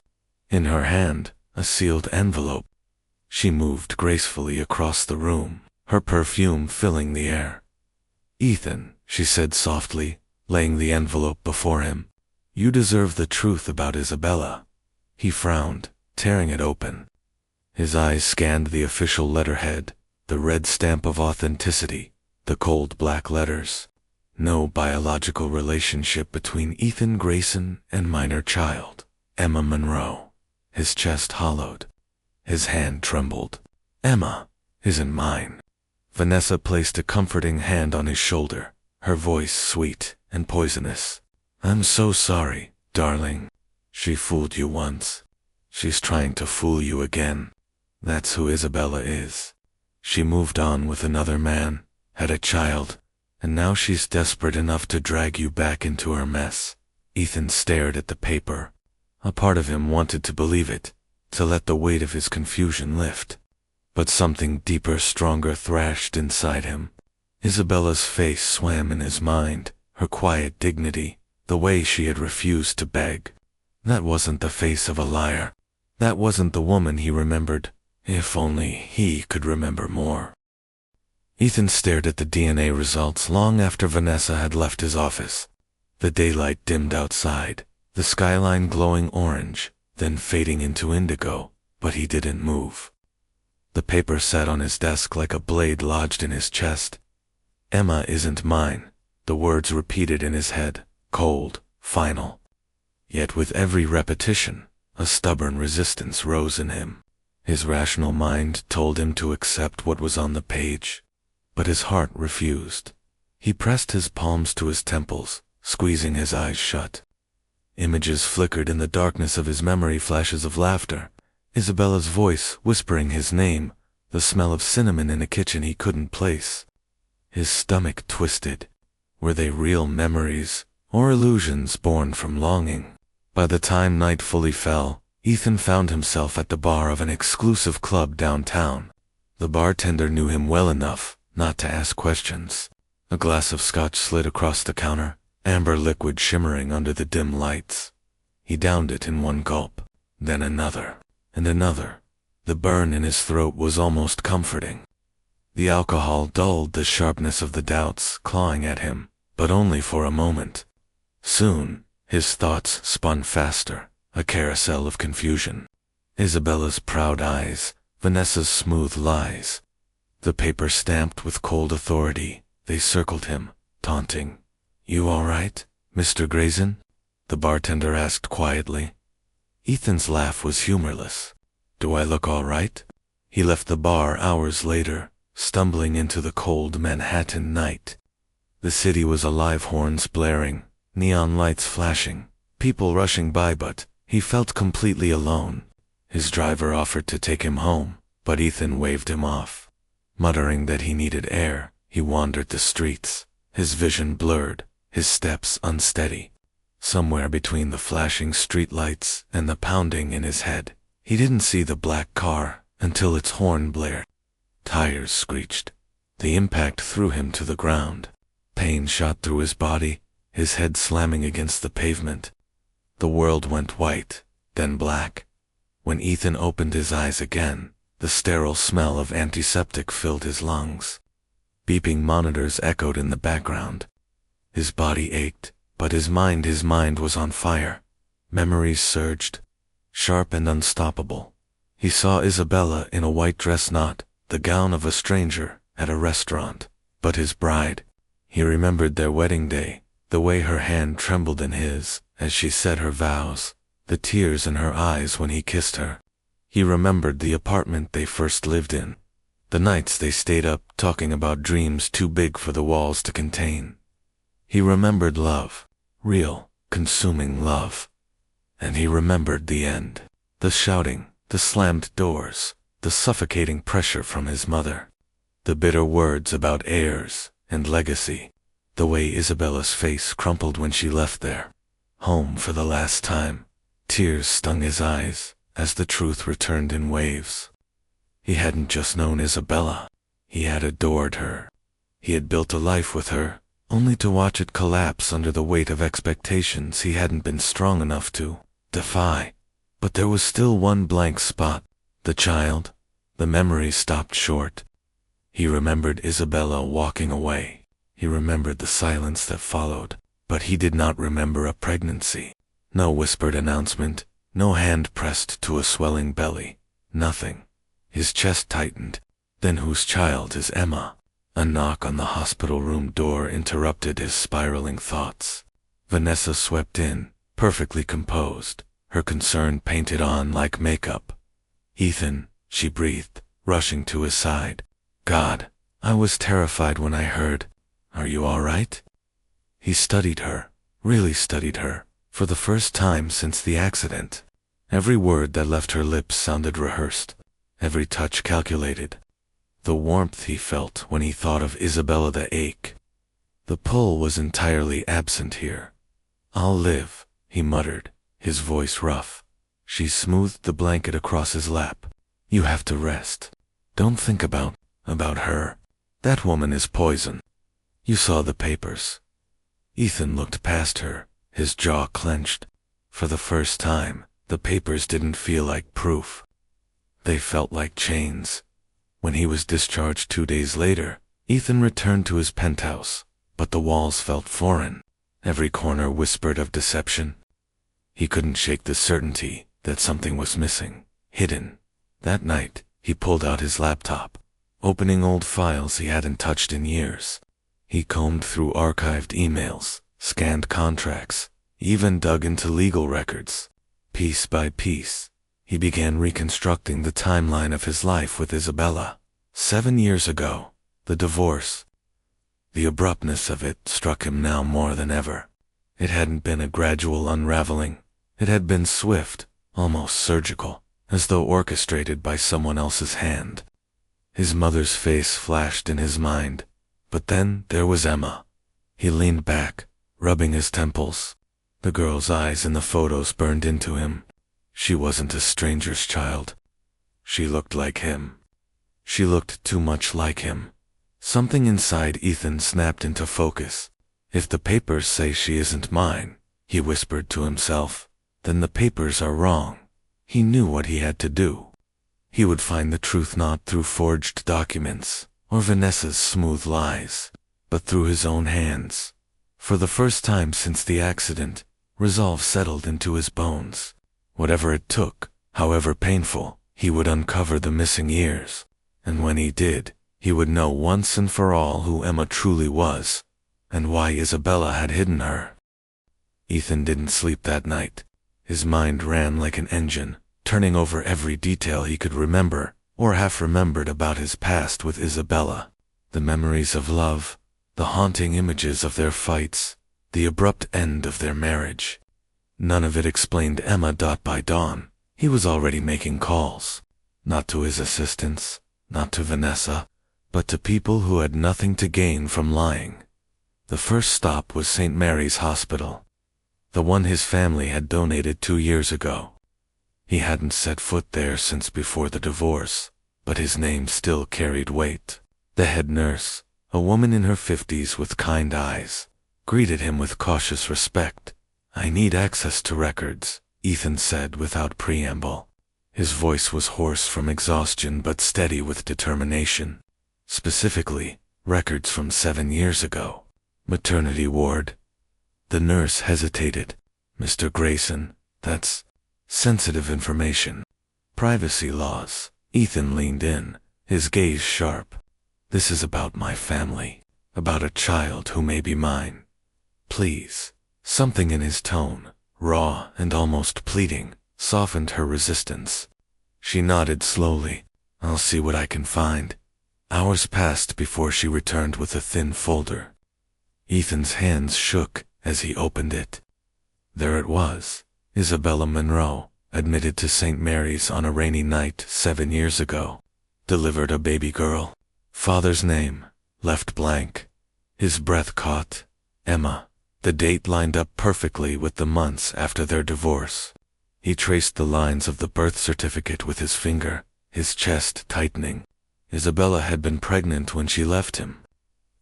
In her hand, a sealed envelope. She moved gracefully across the room, her perfume filling the air. Ethan, she said softly, laying the envelope before him. You deserve the truth about Isabella. He frowned, tearing it open. His eyes scanned the official letterhead, the red stamp of authenticity, the cold black letters. No biological relationship between Ethan Grayson and minor child, Emma Monroe. His chest hollowed. His hand trembled. Emma isn't mine. Vanessa placed a comforting hand on his shoulder, her voice sweet and poisonous. I'm so sorry, darling. She fooled you once. She's trying to fool you again. That's who Isabella is. She moved on with another man, had a child, and now she's desperate enough to drag you back into her mess. Ethan stared at the paper. A part of him wanted to believe it, to let the weight of his confusion lift. But something deeper, stronger thrashed inside him. Isabella's face swam in his mind, her quiet dignity, the way she had refused to beg. That wasn't the face of a liar. That wasn't the woman he remembered. If only he could remember more. Ethan stared at the DNA results long after Vanessa had left his office. The daylight dimmed outside, the skyline glowing orange, then fading into indigo, but he didn't move. The paper sat on his desk like a blade lodged in his chest. Emma isn't mine, the words repeated in his head, cold, final. Yet with every repetition, a stubborn resistance rose in him. His rational mind told him to accept what was on the page, but his heart refused. He pressed his palms to his temples, squeezing his eyes shut. Images flickered in the darkness of his memory, flashes of laughter, Isabella's voice whispering his name, the smell of cinnamon in a kitchen he couldn't place. His stomach twisted. Were they real memories, or illusions born from longing? By the time night fully fell, Ethan found himself at the bar of an exclusive club downtown. The bartender knew him well enough not to ask questions. A glass of scotch slid across the counter, amber liquid shimmering under the dim lights. He downed it in one gulp, then another, and another. The burn in his throat was almost comforting. The alcohol dulled the sharpness of the doubts clawing at him, but only for a moment. Soon, his thoughts spun faster, a carousel of confusion. Isabella's proud eyes, Vanessa's smooth lies. The paper stamped with cold authority, they circled him, taunting. "You all right, Mr. Grayson?" the bartender asked quietly. Ethan's laugh was humorless. "Do I look all right?" He left the bar hours later, stumbling into the cold Manhattan night. The city was alive, horns blaring, neon lights flashing, people rushing by, but he felt completely alone. His driver offered to take him home, but Ethan waved him off. Muttering that he needed air, he wandered the streets, his vision blurred, his steps unsteady. Somewhere between the flashing streetlights and the pounding in his head, he didn't see the black car until its horn blared. Tires screeched. The impact threw him to the ground. Pain shot through his body, his head slamming against the pavement. The world went white, then black. When Ethan opened his eyes again, the sterile smell of antiseptic filled his lungs. Beeping monitors echoed in the background. His body ached, but his mind was on fire. Memories surged, sharp and unstoppable. He saw Isabella in a white dress, not the gown of a stranger, at a restaurant, but his bride. He remembered their wedding day, the way her hand trembled in his as she said her vows, the tears in her eyes when he kissed her. He remembered the apartment they first lived in, the nights they stayed up talking about dreams too big for the walls to contain. He remembered love, real, consuming love. And he remembered the end, the shouting, the slammed doors, the suffocating pressure from his mother, the bitter words about heirs and legacy, the way Isabella's face crumpled when she left there, home for the last time. Tears stung his eyes as the truth returned in waves. He hadn't just known Isabella, he had adored her. He had built a life with her, only to watch it collapse under the weight of expectations he hadn't been strong enough to defy. But there was still one blank spot, the child. The memory stopped short. He remembered Isabella walking away. He remembered the silence that followed, but he did not remember a pregnancy. No whispered announcement, no hand pressed to a swelling belly, nothing. His chest tightened. Then whose child is Emma? A knock on the hospital room door interrupted his spiraling thoughts. Vanessa swept in, perfectly composed, her concern painted on like makeup. "Ethan," she breathed, rushing to his side. "God, I was terrified when I heard. Are you all right?" He studied her, really studied her, for the first time since the accident. Every word that left her lips sounded rehearsed, every touch calculated. The warmth he felt when he thought of Isabella, the ache. The pull was entirely absent here. "I'll live," he muttered, his voice rough. She smoothed the blanket across his lap. "You have to rest. Don't think about her. That woman is poison. You saw the papers." Ethan looked past her, his jaw clenched. For the first time, the papers didn't feel like proof. They felt like chains. When he was discharged 2 days later, Ethan returned to his penthouse, but the walls felt foreign. Every corner whispered of deception. He couldn't shake the certainty that something was missing, hidden. That night, he pulled out his laptop, opening old files he hadn't touched in years. He combed through archived emails, scanned contracts, even dug into legal records. Piece by piece, he began reconstructing the timeline of his life with Isabella. 7 years ago, the divorce. The abruptness of it struck him now more than ever. It hadn't been a gradual unraveling. It had been swift, almost surgical, as though orchestrated by someone else's hand. His mother's face flashed in his mind, but then there was Emma. He leaned back, rubbing his temples. The girl's eyes in the photos burned into him. She wasn't a stranger's child. She looked like him. She looked too much like him. Something inside Ethan snapped into focus. If the papers say she isn't mine, he whispered to himself, then the papers are wrong. He knew what he had to do. He would find the truth not through forged documents or Vanessa's smooth lies, but through his own hands. For the first time since the accident, resolve settled into his bones. Whatever it took, however painful, he would uncover the missing years. And when he did, he would know once and for all who Emma truly was, and why Isabella had hidden her. Ethan didn't sleep that night. His mind ran like an engine, turning over every detail he could remember, or half remembered about his past with Isabella. The memories of love, the haunting images of their fights, the abrupt end of their marriage. None of it explained Emma. By dawn, he was already making calls. Not to his assistants, not to Vanessa, but to people who had nothing to gain from lying. The first stop was St. Mary's Hospital, the one his family had donated 2 years ago. He hadn't set foot there since before the divorce, but his name still carried weight. The head nurse, a woman in her 50s with kind eyes, greeted him with cautious respect. "I need access to records," Ethan said without preamble. His voice was hoarse from exhaustion but steady with determination. Specifically, records from 7 years ago. Maternity ward. The nurse hesitated. "Mr. Grayson, that's sensitive information. Privacy laws." Ethan leaned in, his gaze sharp. "This is about my family, about a child who may be mine. Please." Something in his tone, raw and almost pleading, softened her resistance. She nodded slowly. "I'll see what I can find." Hours passed before she returned with a thin folder. Ethan's hands shook as he opened it. There it was. Isabella Monroe, admitted to St. Mary's on a rainy night 7 years ago. Delivered a baby girl. Father's name, left blank. His breath caught. Emma. The date lined up perfectly with the months after their divorce. He traced the lines of the birth certificate with his finger, his chest tightening. Isabella had been pregnant when she left him.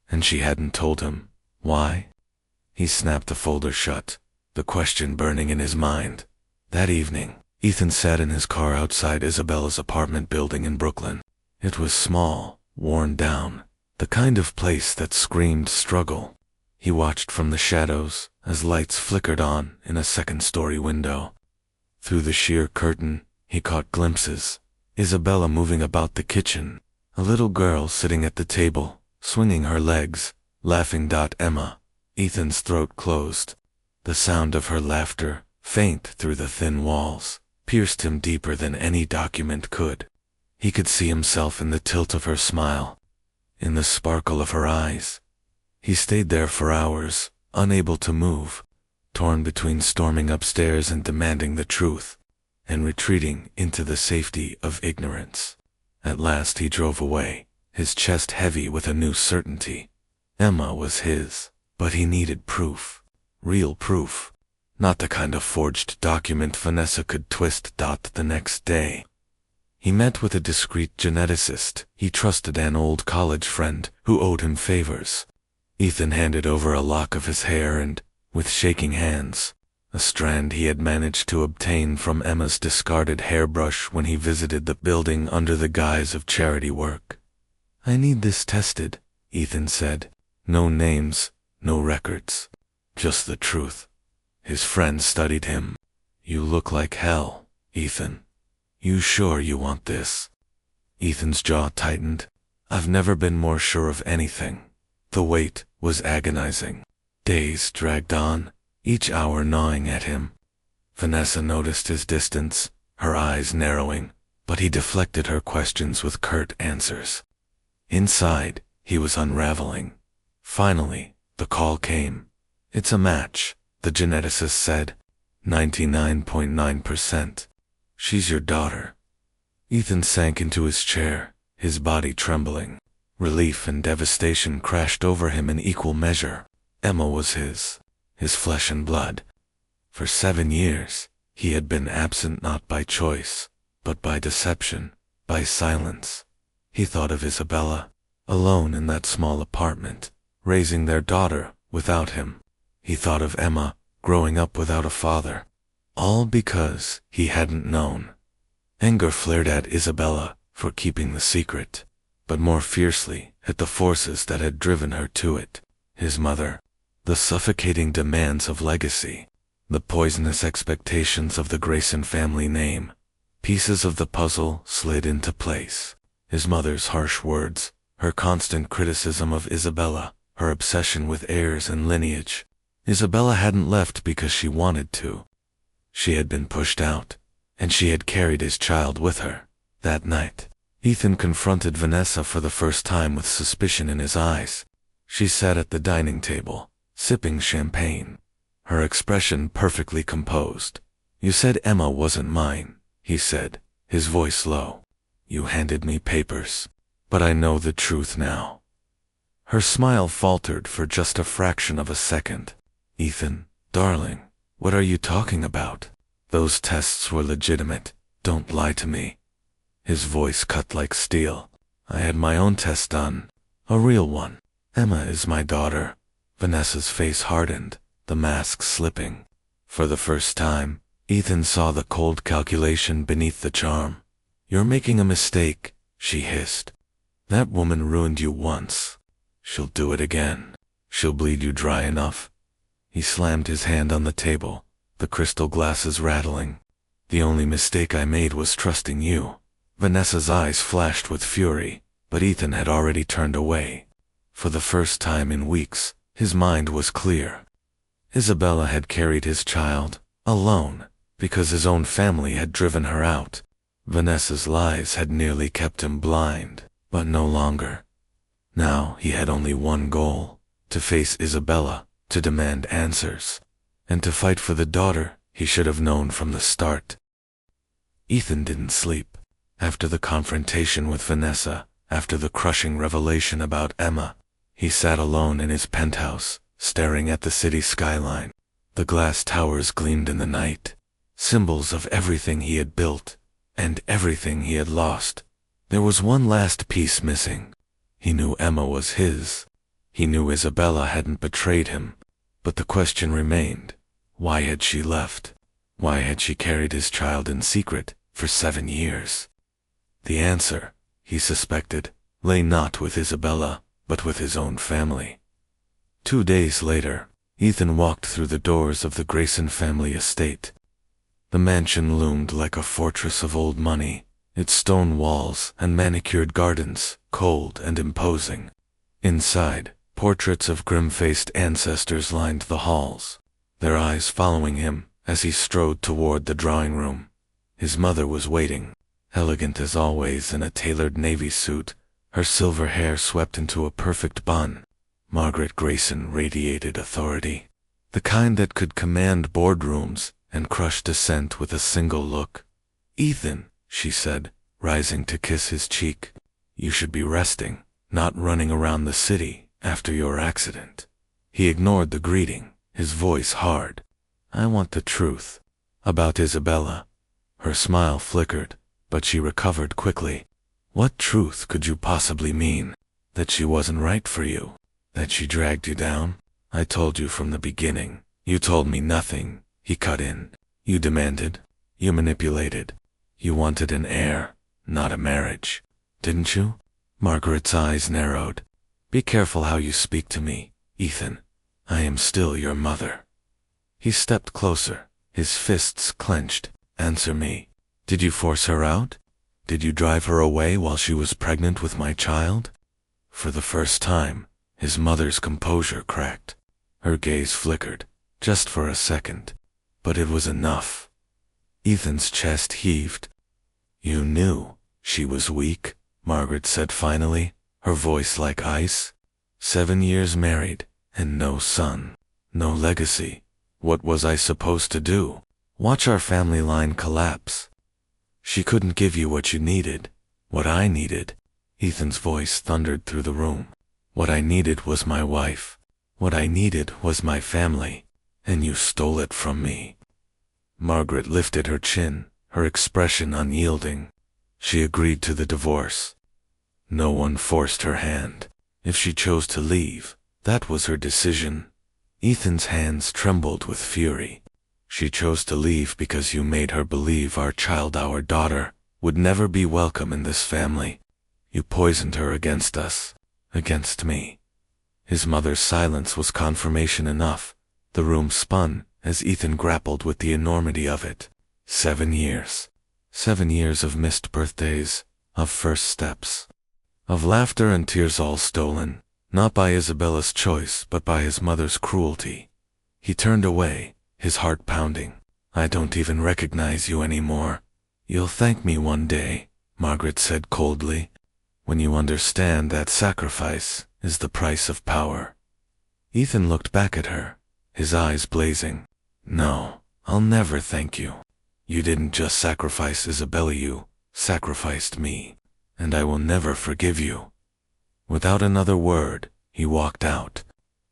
And she hadn't told him. Why? He snapped the folder shut, the question burning in his mind. That evening, Ethan sat in his car outside Isabella's apartment building in Brooklyn. It was small, worn down, the kind of place that screamed struggle. He watched from the shadows as lights flickered on in a second-story window. Through the sheer curtain, he caught glimpses. Isabella moving about the kitchen, a little girl sitting at the table, swinging her legs, laughing. Emma. Ethan's throat closed. The sound of her laughter, faint through the thin walls, pierced him deeper than any document could. He could see himself in the tilt of her smile, in the sparkle of her eyes. He stayed there for hours, unable to move, torn between storming upstairs and demanding the truth, and retreating into the safety of ignorance. At last he drove away, his chest heavy with a new certainty. Emma was his, but he needed proof. Real proof. Not the kind of forged document Vanessa could twist. The next day, he met with a discreet geneticist. He trusted an old college friend who owed him favors. Ethan handed over a lock of his hair and, with shaking hands, a strand he had managed to obtain from Emma's discarded hairbrush when he visited the building under the guise of charity work. "I need this tested," Ethan said. "No names, no records, just the truth." His friend studied him. "You look like hell, Ethan. You sure you want this?" Ethan's jaw tightened. "I've never been more sure of anything." The wait was agonizing. Days dragged on, each hour gnawing at him. Vanessa noticed his distance, her eyes narrowing, but he deflected her questions with curt answers. Inside, he was unraveling. Finally, the call came. "It's a match," the geneticist said. 99.9%. "She's your daughter." Ethan sank into his chair, his body trembling. Relief and devastation crashed over him in equal measure. Emma was his flesh and blood. For 7 years, he had been absent not by choice, but by deception, by silence. He thought of Isabella, alone in that small apartment, raising their daughter without him. He thought of Emma, growing up without a father. All because he hadn't known. Anger flared at Isabella for keeping the secret, but more fiercely at the forces that had driven her to it. His mother, the suffocating demands of legacy, the poisonous expectations of the Grayson family name. Pieces of the puzzle slid into place. His mother's harsh words, her constant criticism of Isabella, her obsession with heirs and lineage. Isabella hadn't left because she wanted to. She had been pushed out, and she had carried his child with her. That night, Ethan confronted Vanessa for the first time with suspicion in his eyes. She sat at the dining table, sipping champagne, her expression perfectly composed. "You said Emma wasn't mine," he said, his voice low. "You handed me papers, but I know the truth now." Her smile faltered for just a fraction of a second. "Ethan, darling, what are you talking about? Those tests were legitimate. Don't lie to me." His voice cut like steel. "I had my own test done. A real one. Emma is my daughter." Vanessa's face hardened, the mask slipping. For the first time, Ethan saw the cold calculation beneath the charm. "You're making a mistake," she hissed. "That woman ruined you once. She'll do it again. She'll bleed you dry enough." He slammed his hand on the table, the crystal glasses rattling. "The only mistake I made was trusting you." Vanessa's eyes flashed with fury, but Ethan had already turned away. For the first time in weeks, his mind was clear. Isabella had carried his child, alone, because his own family had driven her out. Vanessa's lies had nearly kept him blind, but no longer. Now he had only one goal: to face Isabella, to demand answers, and to fight for the daughter he should have known from the start. Ethan didn't sleep. After the confrontation with Vanessa, after the crushing revelation about Emma, he sat alone in his penthouse, staring at the city skyline. The glass towers gleamed in the night, symbols of everything he had built, and everything he had lost. There was one last piece missing. He knew Emma was his. He knew Isabella hadn't betrayed him. But the question remained: why had she left? Why had she carried his child in secret for 7 years? The answer, he suspected, lay not with Isabella, but with his own family. 2 days later, Ethan walked through the doors of the Grayson family estate. The mansion loomed like a fortress of old money, its stone walls and manicured gardens cold and imposing. Inside, portraits of grim-faced ancestors lined the halls, their eyes following him as he strode toward the drawing room. His mother was waiting, elegant as always in a tailored navy suit, her silver hair swept into a perfect bun. Margaret Grayson radiated authority, the kind that could command boardrooms and crush dissent with a single look. "Ethan," she said, rising to kiss his cheek, "you should be resting, not running around the city after your accident." He ignored the greeting, his voice hard. "I want the truth. About Isabella." Her smile flickered, but she recovered quickly. "What truth could you possibly mean? That she wasn't right for you? That she dragged you down? I told you from the beginning." "You told me nothing," he cut in. "You demanded. You manipulated. You wanted an heir, not a marriage. Didn't you?" Margaret's eyes narrowed. "Be careful how you speak to me, Ethan. I am still your mother." He stepped closer, his fists clenched. "Answer me. Did you force her out? Did you drive her away while she was pregnant with my child?" For the first time, his mother's composure cracked. Her gaze flickered, just for a second, but it was enough. Ethan's chest heaved. "You knew she was weak," Margaret said finally, her voice like ice. 7 years married, and no son. No legacy. What was I supposed to do? Watch our family line collapse? She couldn't give you what you needed. What I needed. Ethan's voice thundered through the room. What I needed was my wife. What I needed was my family. And you stole it from me. Margaret lifted her chin, her expression unyielding. She agreed to the divorce. No one forced her hand. If she chose to leave, that was her decision. Ethan's hands trembled with fury. She chose to leave because you made her believe our child, our daughter, would never be welcome in this family. You poisoned her against us, against me. His mother's silence was confirmation enough. The room spun as Ethan grappled with the enormity of it. 7 years. 7 years of missed birthdays, of first steps, of laughter and tears, all stolen, not by Isabella's choice but by his mother's cruelty. He turned away, his heart pounding. I don't even recognize you anymore. You'll thank me one day, Margaret said coldly, when you understand that sacrifice is the price of power. Ethan looked back at her, his eyes blazing. No, I'll never thank you. You didn't just sacrifice Isabella, you sacrificed me, and I will never forgive you. Without another word, he walked out,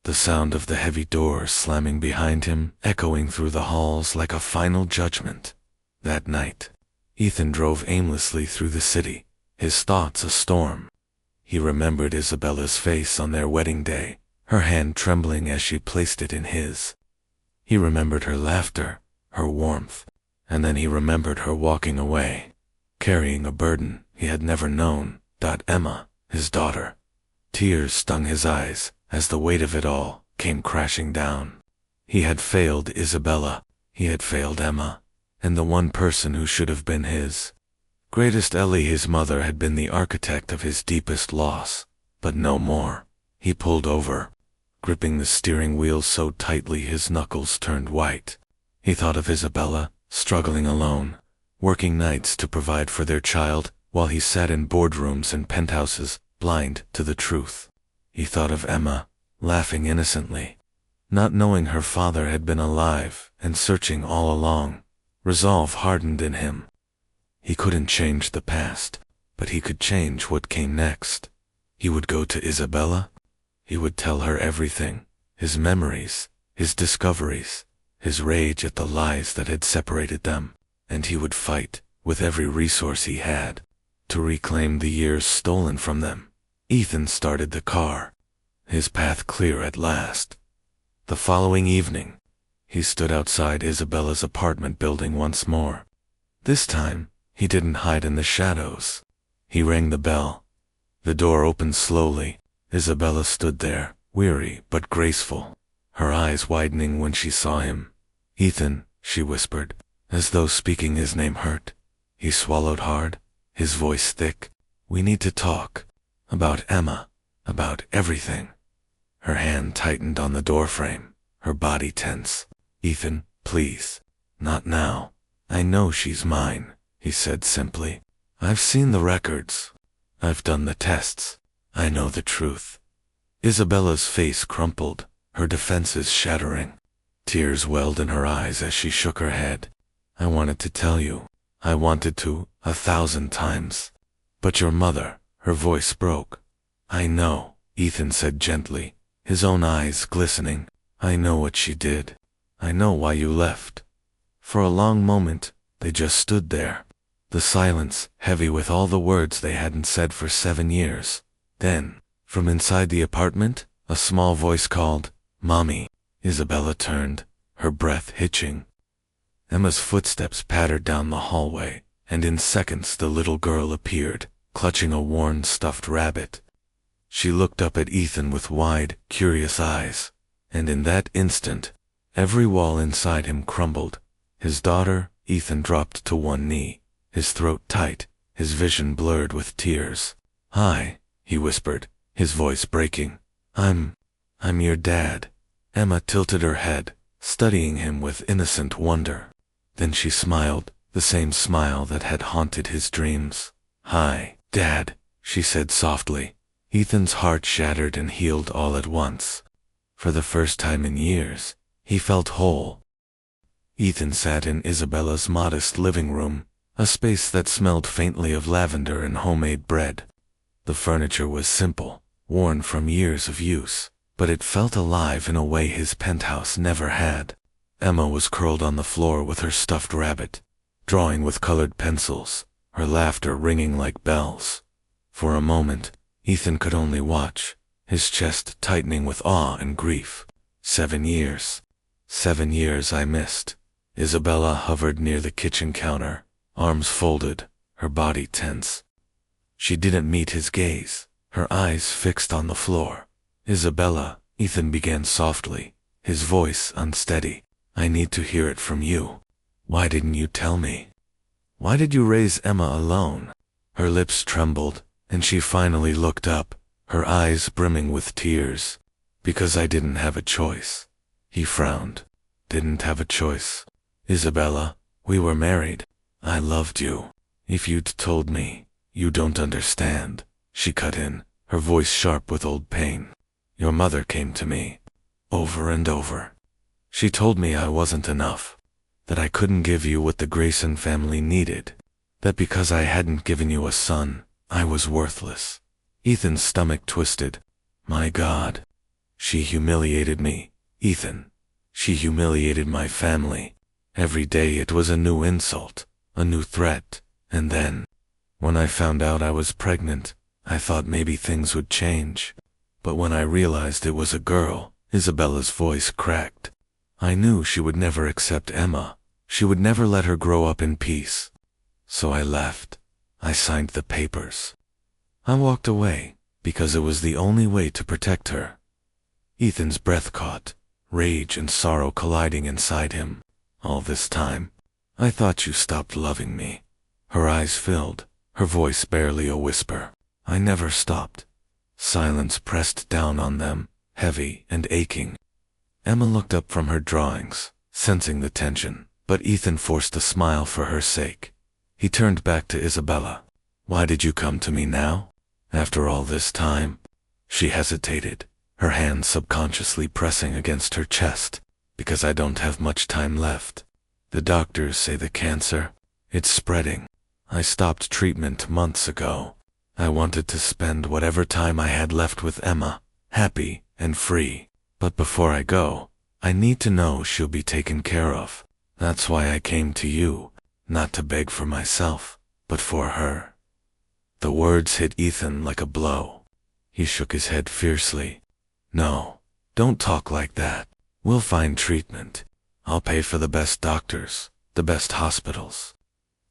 the sound of the heavy doors slamming behind him echoing through the halls like a final judgment. That night, Ethan drove aimlessly through the city, his thoughts a storm. He remembered Isabella's face on their wedding day, her hand trembling as she placed it in his. He remembered her laughter, her warmth, and then he remembered her walking away, carrying a burden he had never known. Emma, his daughter. Tears stung his eyes as the weight of it all came crashing down. He had failed Isabella, he had failed Emma, and the one person who should have been his greatest Ellie, his mother, had been the architect of his deepest loss, but no more. He pulled over, gripping the steering wheel so tightly his knuckles turned white. He thought of Isabella, struggling alone, working nights to provide for their child, while he sat in boardrooms and penthouses, blind to the truth. He thought of Emma, laughing innocently, not knowing her father had been alive and searching all along. Resolve hardened in him. He couldn't change the past, but he could change what came next. He would go to Isabella. He would tell her everything, his memories, his discoveries, his rage at the lies that had separated them, and he would fight, with every resource he had, to reclaim the years stolen from them. Ethan started the car, his path clear at last. The following evening, he stood outside Isabella's apartment building once more. This time, he didn't hide in the shadows. He rang the bell. The door opened slowly. Isabella stood there, weary but graceful, her eyes widening when she saw him. Ethan, she whispered, as though speaking his name hurt. He swallowed hard, his voice thick. We need to talk. About Emma. About everything. Her hand tightened on the doorframe, her body tense. Ethan, please. Not now. I know she's mine, he said simply. I've seen the records. I've done the tests. I know the truth. Isabella's face crumpled, her defenses shattering. Tears welled in her eyes as she shook her head. I wanted to tell you. I wanted to, 1,000 times. But your mother, her voice broke. I know, Ethan said gently, his own eyes glistening. I know what she did. I know why you left. For a long moment, they just stood there. The silence, heavy with all the words they hadn't said for 7 years. Then, from inside the apartment, a small voice called, Mommy. Isabella turned, her breath hitching. Emma's footsteps pattered down the hallway, and in seconds the little girl appeared, clutching a worn stuffed rabbit. She looked up at Ethan with wide, curious eyes, and in that instant, every wall inside him crumbled. His daughter, Ethan dropped to one knee, his throat tight, his vision blurred with tears. Hi, he whispered, his voice breaking. I'm your dad. Emma tilted her head, studying him with innocent wonder. Then she smiled, the same smile that had haunted his dreams. Hi, Dad, she said softly. Ethan's heart shattered and healed all at once. For the first time in years, he felt whole. Ethan sat in Isabella's modest living room, a space that smelled faintly of lavender and homemade bread. The furniture was simple, worn from years of use, but it felt alive in a way his penthouse never had. Emma was curled on the floor with her stuffed rabbit, drawing with colored pencils, her laughter ringing like bells. For a moment, Ethan could only watch, his chest tightening with awe and grief. 7 years. 7 years I missed. Isabella hovered near the kitchen counter, arms folded, her body tense. She didn't meet his gaze, her eyes fixed on the floor. Isabella, Ethan began softly, his voice unsteady. I need to hear it from you. Why didn't you tell me? Why did you raise Emma alone? Her lips trembled, and she finally looked up, her eyes brimming with tears. Because I didn't have a choice. He frowned. Didn't have a choice. Isabella, we were married. I loved you. If you'd told me, you don't understand. She cut in, her voice sharp with old pain. Your mother came to me. Over and over. She told me I wasn't enough. That I couldn't give you what the Grayson family needed. That because I hadn't given you a son, I was worthless. Ethan's stomach twisted. My God. She humiliated me, Ethan. She humiliated my family. Every day it was a new insult, a new threat, and then, when I found out I was pregnant, I thought maybe things would change. But when I realized it was a girl, Isabella's voice cracked. I knew she would never accept Emma. She would never let her grow up in peace. So I left. I signed the papers. I walked away, because it was the only way to protect her. Ethan's breath caught, rage and sorrow colliding inside him. All this time, I thought you stopped loving me. Her eyes filled, her voice barely a whisper. I never stopped. Silence pressed down on them, heavy and aching. Emma looked up from her drawings, sensing the tension, but Ethan forced a smile for her sake. He turned back to Isabella. Why did you come to me now? After all this time? She hesitated, her hand subconsciously pressing against her chest. Because I don't have much time left. The doctors say the cancer, it's spreading. I stopped treatment months ago. I wanted to spend whatever time I had left with Emma, happy and free. But before I go, I need to know she'll be taken care of. That's why I came to you, not to beg for myself, but for her. The words hit Ethan like a blow. He shook his head fiercely. No, don't talk like that. We'll find treatment. I'll pay for the best doctors, the best hospitals.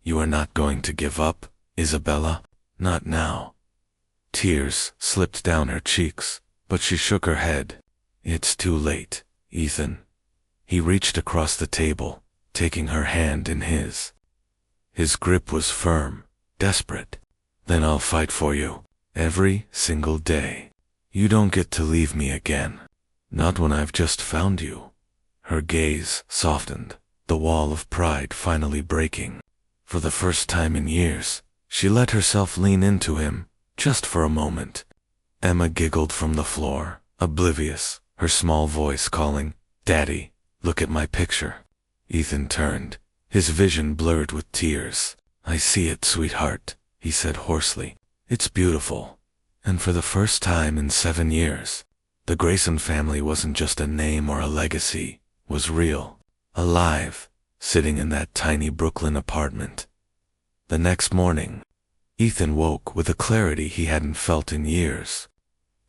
You are not going to give up, Isabella? Not now. Tears slipped down her cheeks, but she shook her head. It's too late, Ethan. He reached across the table, taking her hand in his. His grip was firm, desperate. Then I'll fight for you, every single day. You don't get to leave me again. Not when I've just found you. Her gaze softened, the wall of pride finally breaking. For the first time in years, she let herself lean into him, just for a moment. Emma giggled from the floor, oblivious, her small voice calling, Daddy, look at my picture. Ethan turned, his vision blurred with tears. I see it, sweetheart, he said hoarsely. It's beautiful. And for the first time in 7 years, the Grayson family wasn't just a name or a legacy, was real, alive, sitting in that tiny Brooklyn apartment. The next morning, Ethan woke with a clarity he hadn't felt in years.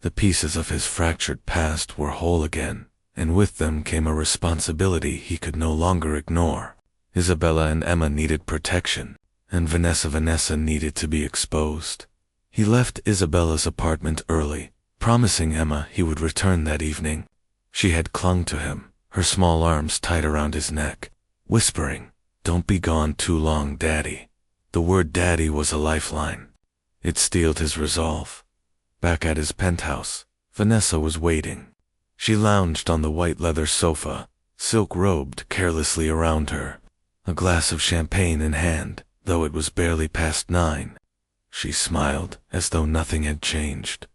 The pieces of his fractured past were whole again, and with them came a responsibility he could no longer ignore. Isabella and Emma needed protection, and Vanessa needed to be exposed. He left Isabella's apartment early, promising Emma he would return that evening. She had clung to him, her small arms tight around his neck, whispering, Don't be gone too long, Daddy. The word Daddy was a lifeline. It steeled his resolve. Back at his penthouse, Vanessa was waiting. She lounged on the white leather sofa, silk-robed carelessly around her, a glass of champagne in hand, though it was barely past 9. She smiled, as though nothing had changed.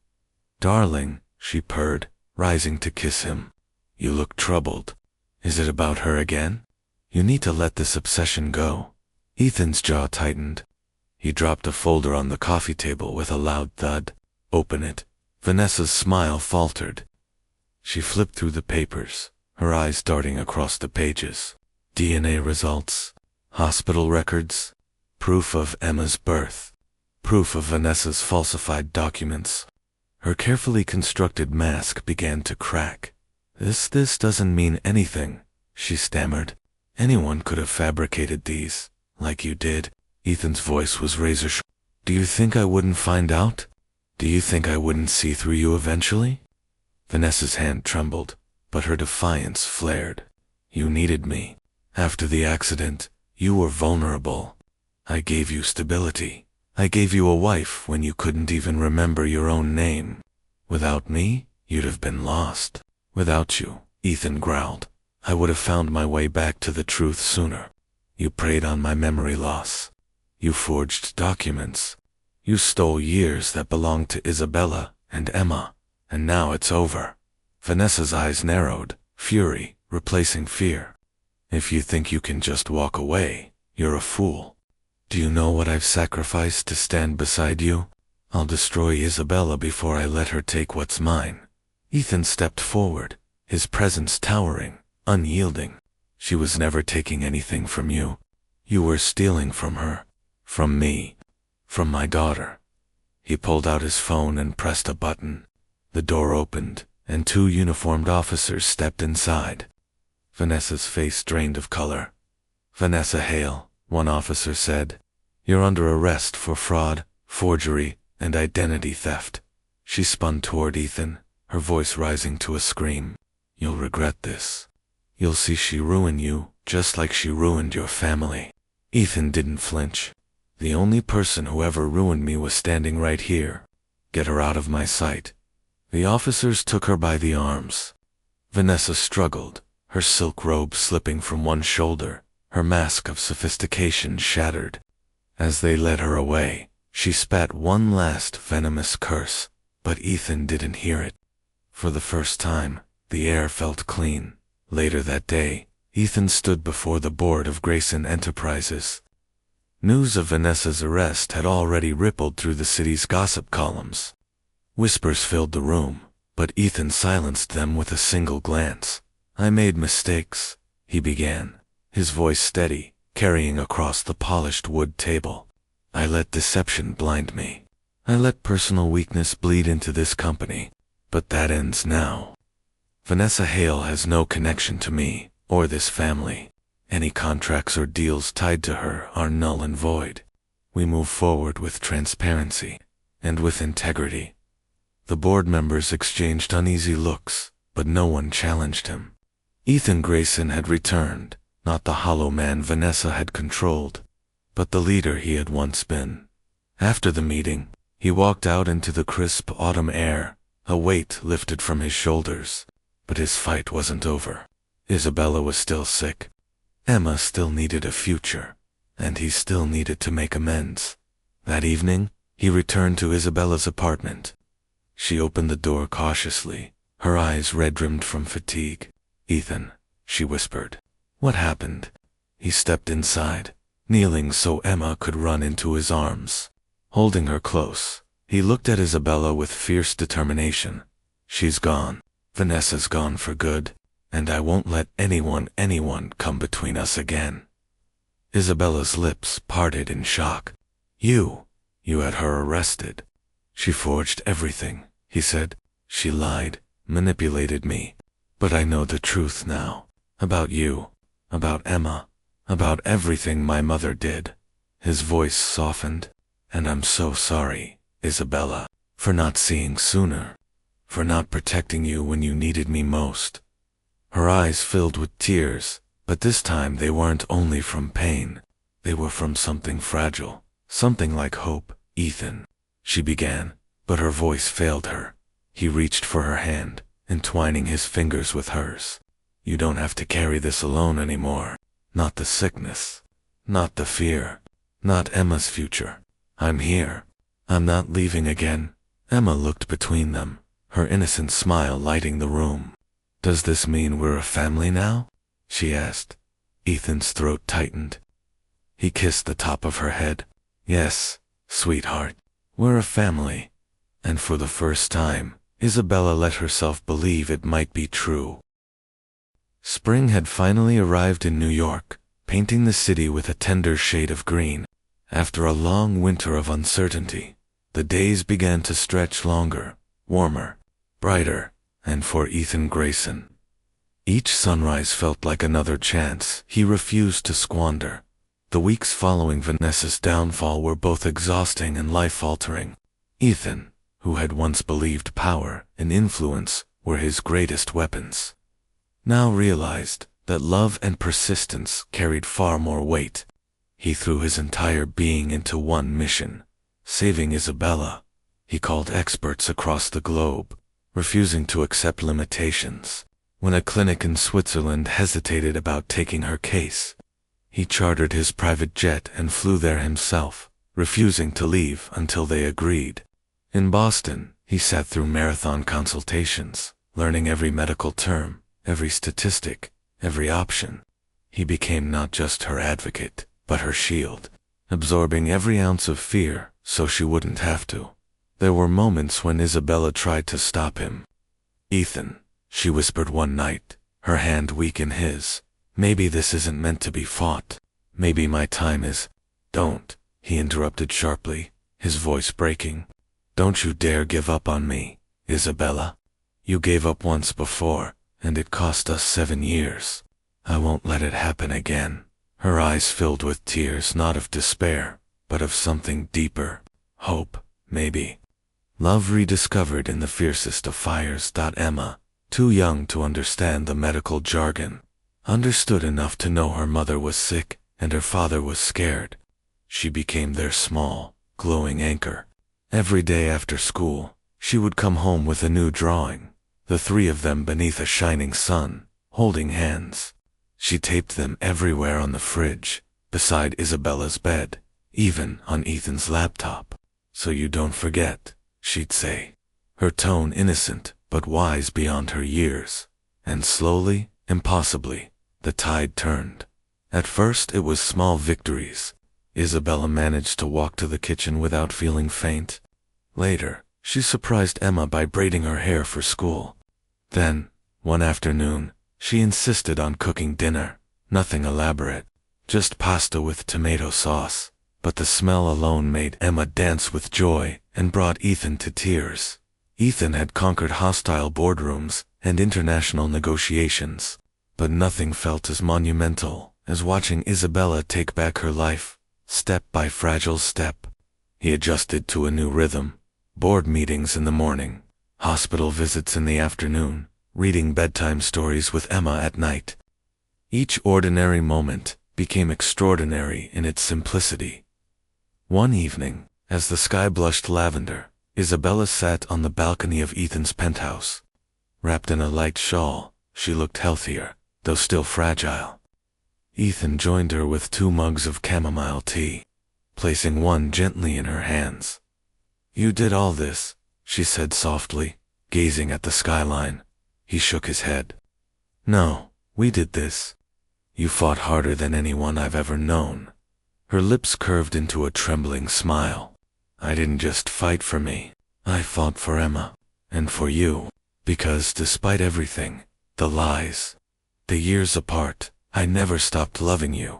Darling, she purred, rising to kiss him. You look troubled. Is it about her again? You need to let this obsession go. Ethan's jaw tightened. He dropped a folder on the coffee table with a loud thud. Open it. Vanessa's smile faltered. She flipped through the papers, her eyes darting across the pages. DNA results, hospital records, proof of Emma's birth, proof of Vanessa's falsified documents. Her carefully constructed mask began to crack. This doesn't mean anything, she stammered. Anyone could have fabricated these, like you did. Ethan's voice was razor sharp. Do you think I wouldn't find out? Do you think I wouldn't see through you eventually? Vanessa's hand trembled, but her defiance flared. You needed me. After the accident, you were vulnerable. I gave you stability. I gave you a wife when you couldn't even remember your own name. Without me, you'd have been lost. Without you, Ethan growled, I would have found my way back to the truth sooner. You preyed on my memory loss. You forged documents. You stole years that belonged to Isabella and Emma, and now it's over. Vanessa's eyes narrowed, fury replacing fear. If you think you can just walk away, you're a fool. Do you know what I've sacrificed to stand beside you? I'll destroy Isabella before I let her take what's mine. Ethan stepped forward, his presence towering, unyielding. She was never taking anything from you. You were stealing from her. From me. From my daughter. He pulled out his phone and pressed a button. The door opened, and 2 uniformed officers stepped inside. Vanessa's face drained of color. Vanessa Hale, one officer said. You're under arrest for fraud, forgery, and identity theft. She spun toward Ethan, her voice rising to a scream. You'll regret this. You'll see she ruined you, just like she ruined your family. Ethan didn't flinch. The only person who ever ruined me was standing right here. Get her out of my sight. The officers took her by the arms. Vanessa struggled, her silk robe slipping from one shoulder, her mask of sophistication shattered. As they led her away, she spat one last venomous curse, but Ethan didn't hear it. For the first time, the air felt clean. Later that day, Ethan stood before the board of Grayson Enterprises. News of Vanessa's arrest had already rippled through the city's gossip columns. Whispers filled the room, but Ethan silenced them with a single glance. I made mistakes, he began, his voice steady, carrying across the polished wood table. I let deception blind me. I let personal weakness bleed into this company, but that ends now. Vanessa Hale has no connection to me, or this family. Any contracts or deals tied to her are null and void. We move forward with transparency, and with integrity. The board members exchanged uneasy looks, but no one challenged him. Ethan Grayson had returned, not the hollow man Vanessa had controlled, but the leader he had once been. After the meeting, he walked out into the crisp autumn air, a weight lifted from his shoulders. But his fight wasn't over. Isabella was still sick. Emma still needed a future, and he still needed to make amends. That evening, he returned to Isabella's apartment. She opened the door cautiously, her eyes red-rimmed from fatigue. Ethan, she whispered. What happened? He stepped inside, kneeling so Emma could run into his arms. Holding her close, he looked at Isabella with fierce determination. She's gone. Vanessa's gone for good, and I won't let anyone come between us again. Isabella's lips parted in shock. You had her arrested. She forged everything, he said. She lied, manipulated me. But I know the truth now. About you, about Emma, about everything my mother did. His voice softened. And I'm so sorry, Isabella, for not seeing sooner. For not protecting you when you needed me most. Her eyes filled with tears, but this time they weren't only from pain. They were from something fragile, something like hope. Ethan, she began, but her voice failed her. He reached for her hand, entwining his fingers with hers. You don't have to carry this alone anymore. Not the sickness, not the fear, not Emma's future. I'm here. I'm not leaving again. Emma looked between them, her innocent smile lighting the room. "Does this mean we're a family now?" she asked. Ethan's throat tightened. He kissed the top of her head. "Yes, sweetheart, we're a family." And for the first time, Isabella let herself believe it might be true. Spring had finally arrived in New York, painting the city with a tender shade of green. After a long winter of uncertainty, the days began to stretch longer, warmer, brighter, and for Ethan Grayson, each sunrise felt like another chance he refused to squander. The weeks following Vanessa's downfall were both exhausting and life-altering. Ethan, who had once believed power and influence were his greatest weapons, now realized that love and persistence carried far more weight. He threw his entire being into one mission: saving Isabella. He called experts across the globe, refusing to accept limitations. When a clinic in Switzerland hesitated about taking her case, he chartered his private jet and flew there himself, refusing to leave until they agreed. In Boston, he sat through marathon consultations, learning every medical term, every statistic, every option. He became not just her advocate, but her shield, absorbing every ounce of fear so she wouldn't have to. There were moments when Isabella tried to stop him. "Ethan," she whispered one night, her hand weak in his, "maybe this isn't meant to be fought. Maybe my time is—" "Don't," he interrupted sharply, his voice breaking. "Don't you dare give up on me, Isabella. You gave up once before, and it cost us 7 years. I won't let it happen again." Her eyes filled with tears, not of despair, but of something deeper. Hope, maybe. Love rediscovered in the fiercest of fires. Emma, too young to understand the medical jargon, understood enough to know her mother was sick and her father was scared. She became their small, glowing anchor. Every day after school, she would come home with a new drawing, the three of them beneath a shining sun, holding hands. She taped them everywhere: on the fridge, beside Isabella's bed, even on Ethan's laptop. "So you don't forget," she'd say, her tone innocent but wise beyond her years. And slowly, impossibly, the tide turned. At first it was small victories. Isabella managed to walk to the kitchen without feeling faint. Later, she surprised Emma by braiding her hair for school. Then, one afternoon, she insisted on cooking dinner. Nothing elaborate, just pasta with tomato sauce. But the smell alone made Emma dance with joy and brought Ethan to tears. Ethan had conquered hostile boardrooms and international negotiations, but nothing felt as monumental as watching Isabella take back her life, step by fragile step. He adjusted to a new rhythm: board meetings in the morning, hospital visits in the afternoon, reading bedtime stories with Emma at night. Each ordinary moment became extraordinary in its simplicity. One evening, as the sky blushed lavender, Isabella sat on the balcony of Ethan's penthouse. Wrapped in a light shawl, she looked healthier, though still fragile. Ethan joined her with 2 mugs of chamomile tea, placing one gently in her hands. "You did all this," she said softly, gazing at the skyline. He shook his head. "No, we did this. You fought harder than anyone I've ever known." Her lips curved into a trembling smile. "I didn't just fight for me. I fought for Emma, and for you, because despite everything, the lies, the years apart, I never stopped loving you."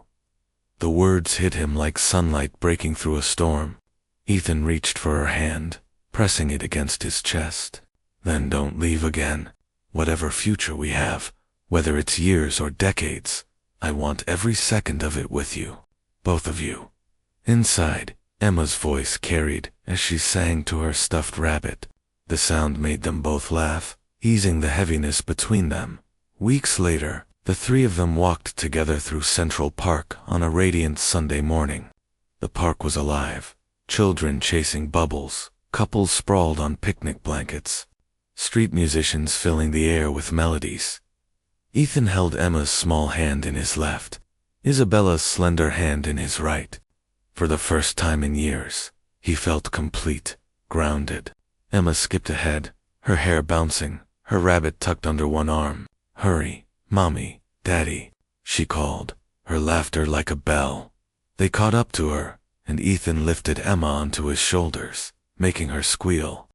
The words hit him like sunlight breaking through a storm. Ethan reached for her hand, pressing it against his chest. "Then don't leave again. Whatever future we have, whether it's years or decades, I want every second of it with you. Both of you." Inside, Emma's voice carried as she sang to her stuffed rabbit. The sound made them both laugh, easing the heaviness between them. Weeks later, the three of them walked together through Central Park on a radiant Sunday morning. The park was alive, children chasing bubbles, couples sprawled on picnic blankets, street musicians filling the air with melodies. Ethan held Emma's small hand in his left, Isabella's slender hand in his right. For the first time in years, he felt complete, grounded. Emma skipped ahead, her hair bouncing, her rabbit tucked under one arm. "Hurry, Mommy, Daddy," she called, her laughter like a bell. They caught up to her, and Ethan lifted Emma onto his shoulders, making her squeal.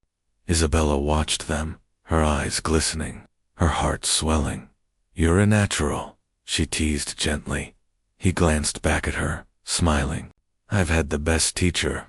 Isabella watched them, her eyes glistening, her heart swelling. "You're a natural," she teased gently. He glanced back at her, smiling. "I've had the best teacher.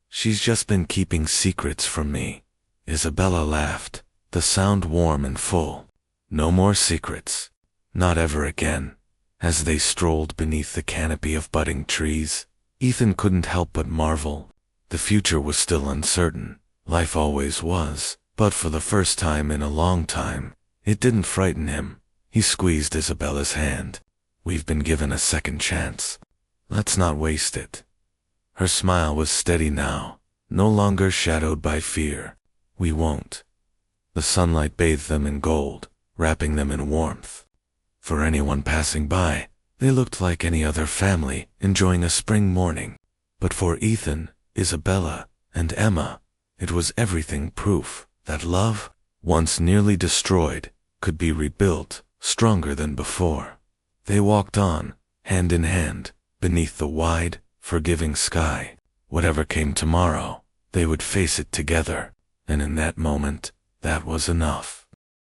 She's just been keeping secrets from me." Isabella laughed, the sound warm and full. "No more secrets. Not ever again." As they strolled beneath the canopy of budding trees, Ethan couldn't help but marvel. The future was still uncertain. Life always was, but for the first time in a long time, it didn't frighten him. He squeezed Isabella's hand. "We've been given a second chance. Let's not waste it." Her smile was steady now, no longer shadowed by fear. "We won't." The sunlight bathed them in gold, wrapping them in warmth. For anyone passing by, they looked like any other family enjoying a spring morning. But for Ethan, Isabella, and Emma, it was everything proof that love, once nearly destroyed, could be rebuilt, stronger than before. They walked on, hand in hand, beneath the wide, forgiving sky. Whatever came tomorrow, they would face it together, and in that moment, that was enough.